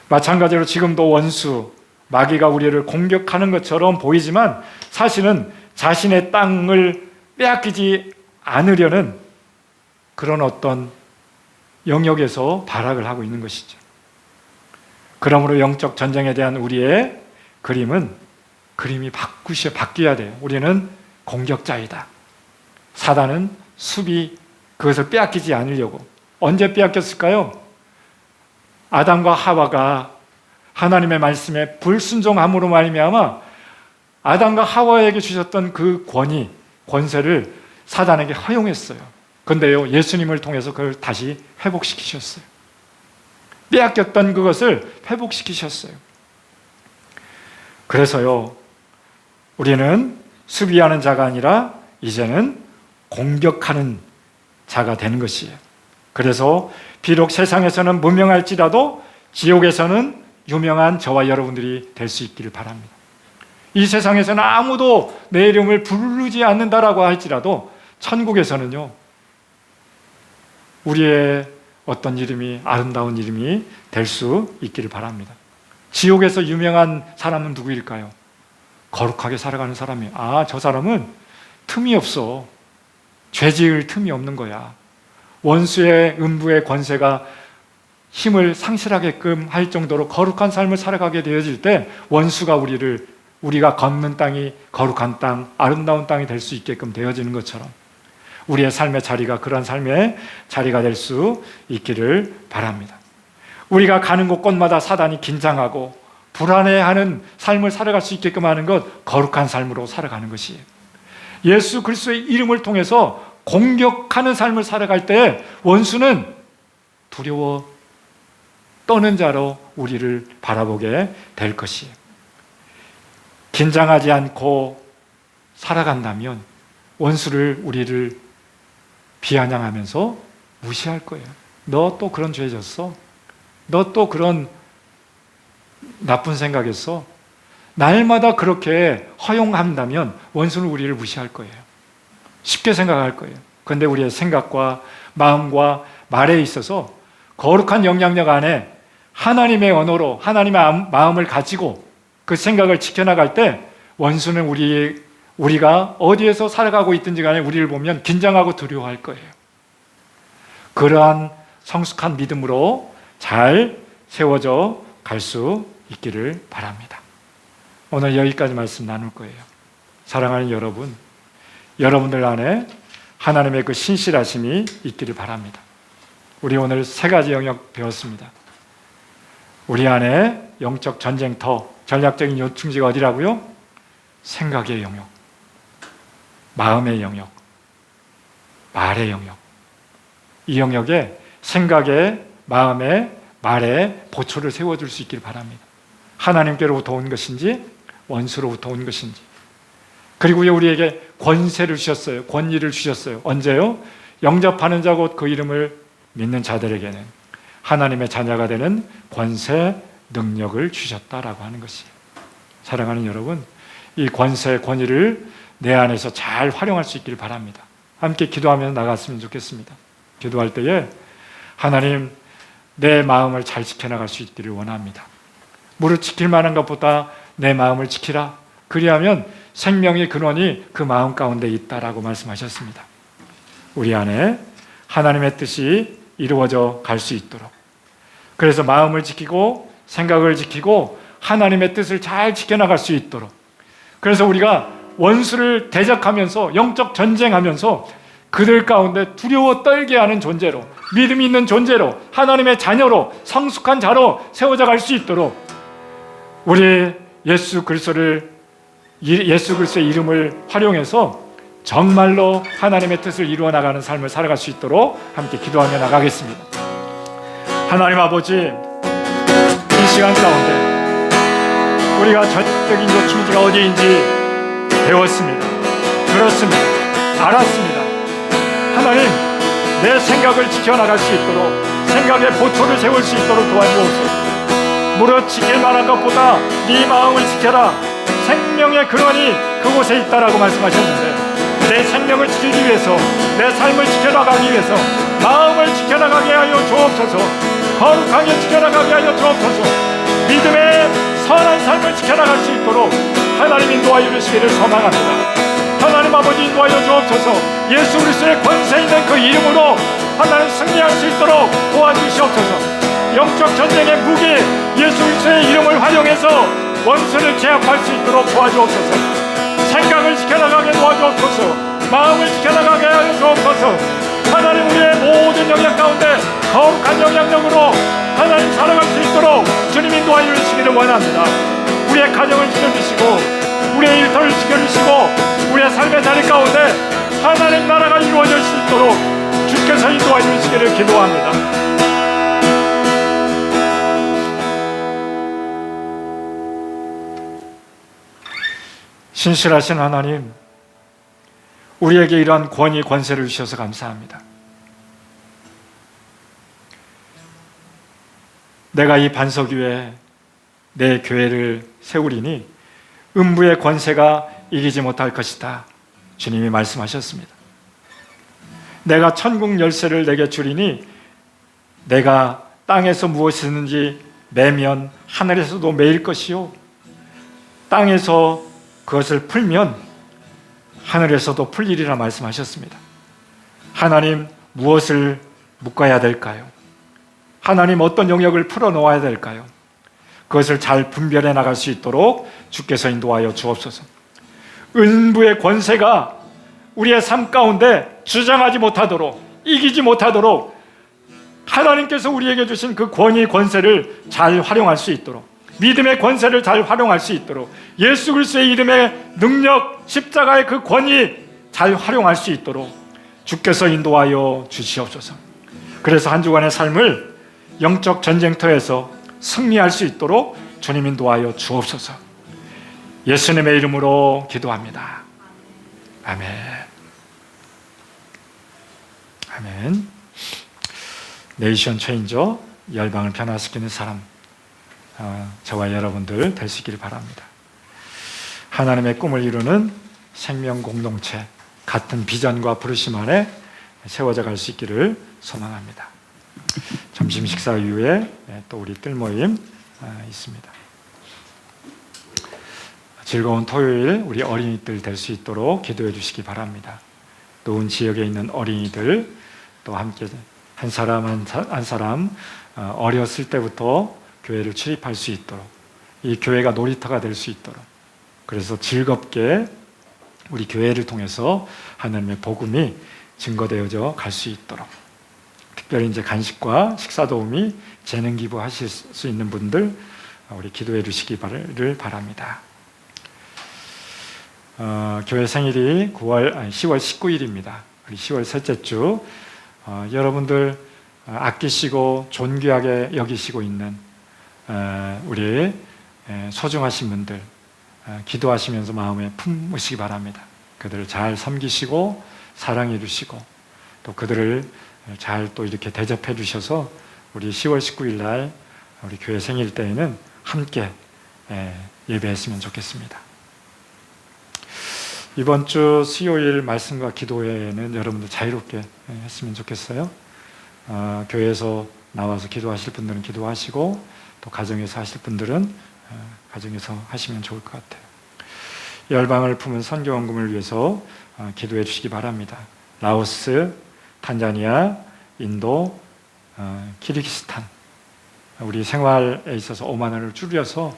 마찬가지로 지금도 원수, 마귀가 우리를 공격하는 것처럼 보이지만 사실은 자신의 땅을 빼앗기지 않으려는 그런 어떤 영역에서 발악을 하고 있는 것이죠. 그러므로 영적 전쟁에 대한 우리의 그림이 바뀌어야 돼요. 우리는 공격자이다. 사단은 수비, 그것을 빼앗기지 않으려고. 언제 빼앗겼을까요? 아담과 하와가 하나님의 말씀에 불순종함으로 말미암아 아담과 하와에게 주셨던 그 권세를 사단에게 허용했어요. 그런데요, 예수님을 통해서 그걸 다시 회복시키셨어요. 빼앗겼던 그것을 회복시키셨어요. 그래서요, 우리는 수비하는 자가 아니라 이제는 공격하는 자가 되는 것이에요. 그래서 비록 세상에서는 무명할지라도 지옥에서는 유명한 저와 여러분들이 될 수 있기를 바랍니다. 이 세상에서는 아무도 내 이름을 부르지 않는다라고 할지라도 천국에서는요, 우리의 어떤 이름이, 아름다운 이름이 될 수 있기를 바랍니다. 지옥에서 유명한 사람은 누구일까요? 거룩하게 살아가는 사람이에요. 아, 저 사람은 틈이 없어. 죄 지을 틈이 없는 거야. 원수의 음부의 권세가 힘을 상실하게끔 할 정도로 거룩한 삶을 살아가게 되어질 때 원수가 우리가 걷는 땅이 거룩한 땅, 아름다운 땅이 될 수 있게끔 되어지는 것처럼 우리의 삶의 자리가 그러한 삶의 자리가 될 수 있기를 바랍니다. 우리가 가는 곳곳마다 사단이 긴장하고 불안해하는 삶을 살아갈 수 있게끔 하는 것, 거룩한 삶으로 살아가는 것이에요. 예수 그리스도의 이름을 통해서 공격하는 삶을 살아갈 때 원수는 두려워 떠는 자로 우리를 바라보게 될 것이에요. 긴장하지 않고 살아간다면 원수를 우리를 비아냥하면서 무시할 거예요. 너 또 그런 죄 졌어? 너 또 그런 나쁜 생각했어? 날마다 그렇게 허용한다면 원수는 우리를 무시할 거예요. 쉽게 생각할 거예요. 그런데 우리의 생각과 마음과 말에 있어서 거룩한 영향력 안에 하나님의 언어로 하나님의 마음을 가지고 그 생각을 지켜나갈 때 원수는 우리가 어디에서 살아가고 있든지 간에 우리를 보면 긴장하고 두려워할 거예요. 그러한 성숙한 믿음으로 잘 세워져 갈 수 있기를 바랍니다. 오늘 여기까지 말씀 나눌 거예요. 사랑하는 여러분, 여러분들 안에 하나님의 그 신실하심이 있기를 바랍니다. 우리 오늘 3가지 영역 배웠습니다. 우리 안에 영적 전쟁터, 전략적인 요충지가 어디라고요? 생각의 영역, 마음의 영역, 말의 영역. 이 영역에 생각에, 마음에, 말에 보초를 세워줄 수 있기를 바랍니다. 하나님께로부터 온 것인지 원수로부터 온 것인지. 그리고 우리에게 권세를 주셨어요. 권위를 주셨어요. 언제요? 영접하는 자 곧 그 이름을 믿는 자들에게는 하나님의 자녀가 되는 권세, 능력을 주셨다라고 하는 것이에요. 사랑하는 여러분, 이 권세, 권위를 내 안에서 잘 활용할 수 있기를 바랍니다. 함께 기도하면서 나갔으면 좋겠습니다. 기도할 때에 하나님, 내 마음을 잘 지켜나갈 수 있기를 원합니다. 무릇 지킬 만한 것보다 내 마음을 지키라. 그리하면 생명의 근원이 그 마음 가운데 있다라고 말씀하셨습니다. 우리 안에 하나님의 뜻이 이루어져 갈 수 있도록, 그래서 마음을 지키고 생각을 지키고 하나님의 뜻을 잘 지켜나갈 수 있도록, 그래서 우리가 원수를 대적하면서 영적 전쟁하면서 그들 가운데 두려워 떨게 하는 존재로, 믿음이 있는 존재로, 하나님의 자녀로, 성숙한 자로 세워져 갈 수 있도록 우리 예수 그리스도의 이름을 활용해서 정말로 하나님의 뜻을 이루어 나가는 삶을 살아갈 수 있도록 함께 기도하며 나가겠습니다. 하나님 아버지, 이 시간 가운데 우리가 전적인 요충지가 어디인지 배웠습니다. 들었습니다. 알았습니다. 하나님, 내 생각을 지켜나갈 수 있도록, 생각의 보초를 세울 수 있도록 도와주옵소서. 무릇 지킬 만한 것보다 네 마음을 지켜라. 생명의 근원이 그곳에 있다라고 말씀하셨는데, 내 생명을 지키기 위해서, 내 삶을 지켜나가기 위해서 마음을 지켜나가게 하여 주옵소서. 거룩하게 지켜나가게 하여 주옵소서. 믿음의 선한 삶을 지켜나갈 수 있도록 하나님 인도하여 주시기를 소망합니다. 하나님 아버지 인도하여 주옵소서. 예수 그리스도의 권세 있는 그 이름으로 하나님 승리할 수 있도록 도와주시옵소서. 영적 전쟁의 무기 예수 그리스도의 이름을 활용해서 원수를 제압할 수 있도록 도와주옵소서. 생각을 지켜나가게 도와주옵소서. 마음을 지켜나가게 하여 주옵소서. 하나님, 우리의 모든 영역 가운데 거룩한 영향력으로 하나님 살아갈 수 있도록 주님 인도하여 주시기를 원합니다. 우리의 가정을 지켜주시고, 우리의 일터를 지켜주시고, 우리의 삶의 자리 가운데 하나님 나라가 이루어질 수 있도록 주께서 인도하여 주시기를 기도합니다. 신실하신 하나님, 우리에게 이러한 권위, 권세를 주셔서 감사합니다. 내가 이 반석 위에 내 교회를 세우리니 음부의 권세가 이기지 못할 것이다. 주님이 말씀하셨습니다. 내가 천국 열쇠를 내게 주리니 내가 땅에서 무엇이든지 매면 하늘에서도 매일 것이요, 땅에서 그것을 풀면 하늘에서도 풀리리라 말씀하셨습니다. 하나님, 무엇을 묶어야 될까요? 하나님, 어떤 영역을 풀어놓아야 될까요? 그것을 잘 분별해 나갈 수 있도록 주께서 인도하여 주옵소서. 음부의 권세가 우리의 삶 가운데 주장하지 못하도록, 이기지 못하도록 하나님께서 우리에게 주신 그 권위, 권세를 잘 활용할 수 있도록, 믿음의 권세를 잘 활용할 수 있도록, 예수 그리스도의 이름의 능력, 십자가의 그 권위 잘 활용할 수 있도록 주께서 인도하여 주시옵소서. 그래서 한 주간의 삶을 영적 전쟁터에서 승리할 수 있도록 주님 인도하여 주옵소서. 예수님의 이름으로 기도합니다. 아멘. 아멘. 네이션 체인저, 열방을 변화시키는 사람, 저와 여러분들 될 수 있기를 바랍니다. 하나님의 꿈을 이루는 생명 공동체, 같은 비전과 부르심 안에 세워져 갈 수 있기를 소망합니다. 점심 식사 이후에 또 우리 뜰 모임 있습니다. 즐거운 토요일 우리 어린이들 될 수 있도록 기도해 주시기 바랍니다. 또 지역에 있는 어린이들 또 함께 한 사람 한 사람 어렸을 때부터 교회를 출입할 수 있도록, 이 교회가 놀이터가 될 수 있도록, 그래서 즐겁게 우리 교회를 통해서 하나님의 복음이 증거되어져 갈 수 있도록, 특별히 이제 간식과 식사 도우미, 재능 기부하실 수 있는 분들 우리 기도해 주시기 바랍니다. 교회 생일이 10월 19일입니다. 우리 10월 셋째 주 여러분들 아끼시고 존귀하게 여기시고 있는 우리 소중하신 분들 기도하시면서 마음에 품으시기 바랍니다. 그들을 잘 섬기시고 사랑해 주시고 또 그들을 잘 또 이렇게 대접해 주셔서 우리 10월 19일 날 우리 교회 생일 때에는 함께 예배했으면 좋겠습니다. 이번 주 수요일 말씀과 기도회는 여러분들 자유롭게 했으면 좋겠어요. 교회에서 나와서 기도하실 분들은 기도하시고 또 가정에서 하실 분들은 가정에서 하시면 좋을 것 같아요. 열방을 품은 선교원금을 위해서 기도해 주시기 바랍니다. 라오스, 탄자니아, 인도, 키르기스탄 우리 생활에 있어서 5만 원을 줄여서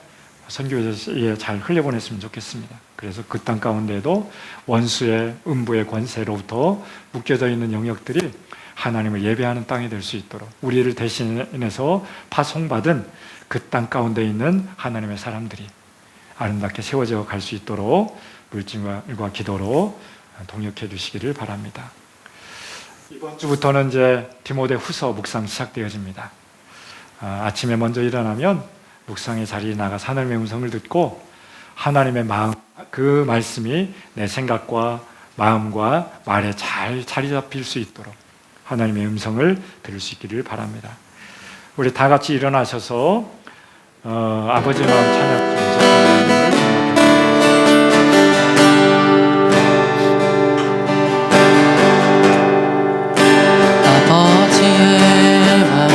선교에 잘 흘려보냈으면 좋겠습니다. 그래서 그 땅 가운데도 원수의 음부의 권세로부터 묶여져 있는 영역들이 하나님을 예배하는 땅이 될 수 있도록 우리를 대신해서 파송받은 그 땅 가운데 있는 하나님의 사람들이 아름답게 세워져 갈 수 있도록 물질과 기도로 동역해 주시기를 바랍니다. 이번 주부터는 이제 디모데 후서 묵상 시작되어집니다. 아침에 먼저 일어나면 묵상의 자리에 나가서 하나님의 음성을 듣고 하나님의 마음, 그 말씀이 내 생각과 마음과 말에 잘 자리 잡힐 수 있도록 하나님의 음성을 들을 수 있기를 바랍니다. 우리 다 같이 일어나셔서 아버지의 마음 찬양 아버지의 마음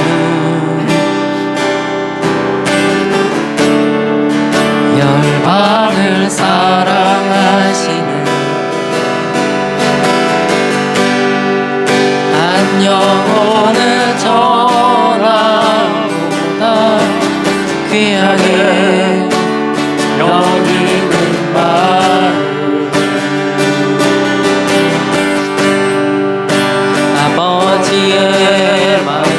열방을 사랑하시는 한 영혼을 전하보다 귀하게 여기는 마음 아버지의 마음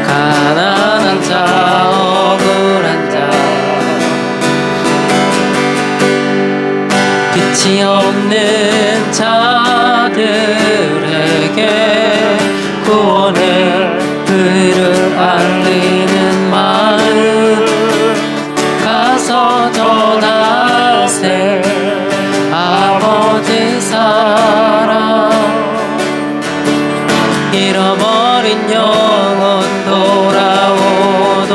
가난한 자 억울한 자 빛이 없는 자들에게 구원의 의를 알리는 마음 가서 전하세 아버지 사랑 잃어버린 영혼 돌아오도록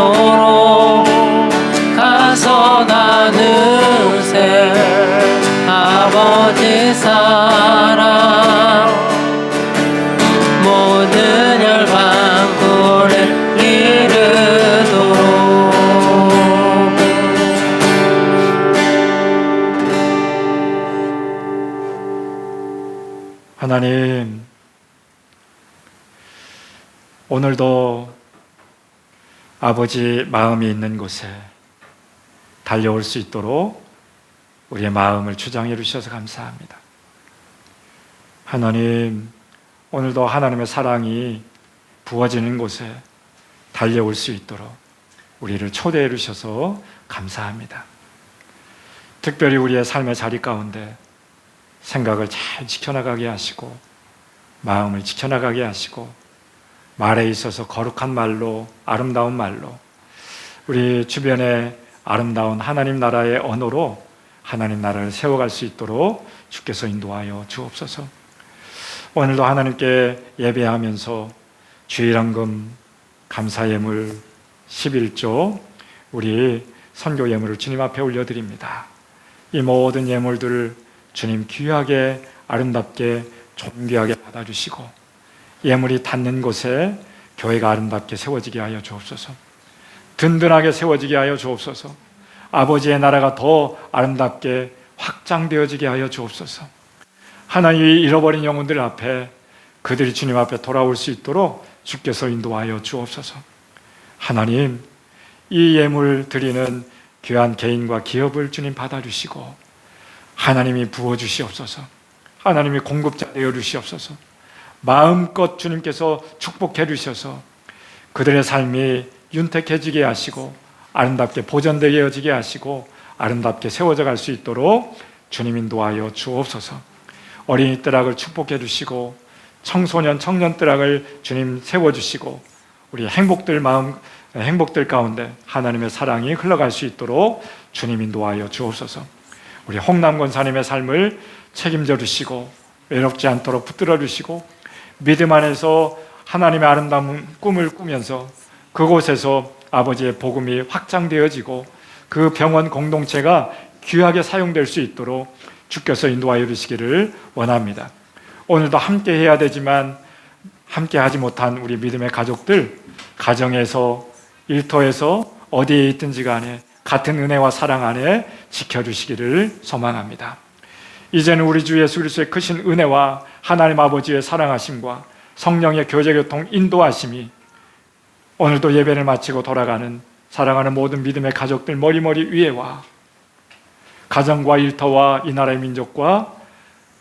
가서 나누세 아버지 사랑 모든 열방군을 이르도록 하나님, 오늘도 아버지 마음이 있는 곳에 달려올 수 있도록 우리의 마음을 주장해 주셔서 감사합니다. 하나님, 오늘도 하나님의 사랑이 부어지는 곳에 달려올 수 있도록 우리를 초대해 주셔서 감사합니다. 특별히 우리의 삶의 자리 가운데 생각을 잘 지켜나가게 하시고 마음을 지켜나가게 하시고 말에 있어서 거룩한 말로 아름다운 말로 우리 주변에 아름다운 하나님 나라의 언어로 하나님 나라를 세워갈 수 있도록 주께서 인도하여 주옵소서. 오늘도 하나님께 예배하면서 주일헌금 감사예물 11조 우리 선교 예물을 주님 앞에 올려드립니다. 이 모든 예물들을 주님 귀하게 아름답게 존귀하게 받아주시고 예물이 닿는 곳에 교회가 아름답게 세워지게 하여 주옵소서. 든든하게 세워지게 하여 주옵소서. 아버지의 나라가 더 아름답게 확장되어지게 하여 주옵소서. 하나님이 잃어버린 영혼들 앞에 그들이 주님 앞에 돌아올 수 있도록 주께서 인도하여 주옵소서. 하나님, 이 예물 드리는 귀한 개인과 기업을 주님 받아주시고 하나님이 부어주시옵소서. 하나님이 공급자 되어 주시옵소서. 마음껏 주님께서 축복해 주셔서 그들의 삶이 윤택해지게 하시고 아름답게 보존되어지게 하시고 아름답게 세워져 갈 수 있도록 주님 인도하여 주옵소서. 어린이 뜰학을 축복해 주시고 청소년 청년 뜰학을 주님 세워주시고 우리 행복들 가운데 하나님의 사랑이 흘러갈 수 있도록 주님 인도하여 주옵소서. 우리 홍남 권사님의 삶을 책임져 주시고 외롭지 않도록 붙들어 주시고 믿음 안에서 하나님의 아름다운 꿈을 꾸면서 그곳에서 아버지의 복음이 확장되어지고 그 병원 공동체가 귀하게 사용될 수 있도록 주께서 인도하여 주시기를 원합니다. 오늘도 함께 해야 되지만 함께 하지 못한 우리 믿음의 가족들, 가정에서 일터에서 어디에 있든지 간에 같은 은혜와 사랑 안에 지켜주시기를 소망합니다. 이제는 우리 주 예수 그리스도의 크신 은혜와 하나님 아버지의 사랑하심과 성령의 교제교통 인도하심이 오늘도 예배를 마치고 돌아가는 사랑하는 모든 믿음의 가족들 머리머리 위에와 가정과 일터와 이 나라의 민족과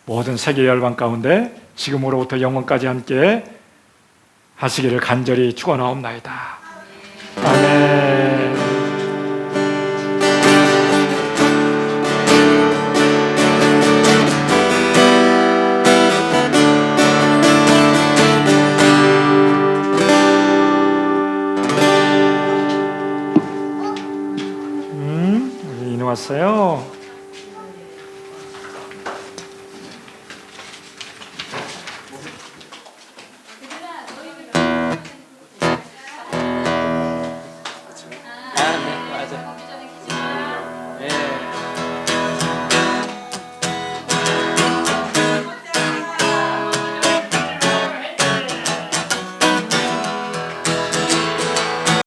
모든 세계 열방 가운데 지금으로부터 영원까지 함께 하시기를 간절히 축원하옵나이다. 아멘. 우리 인호 왔어요. 아, 네, 맞아.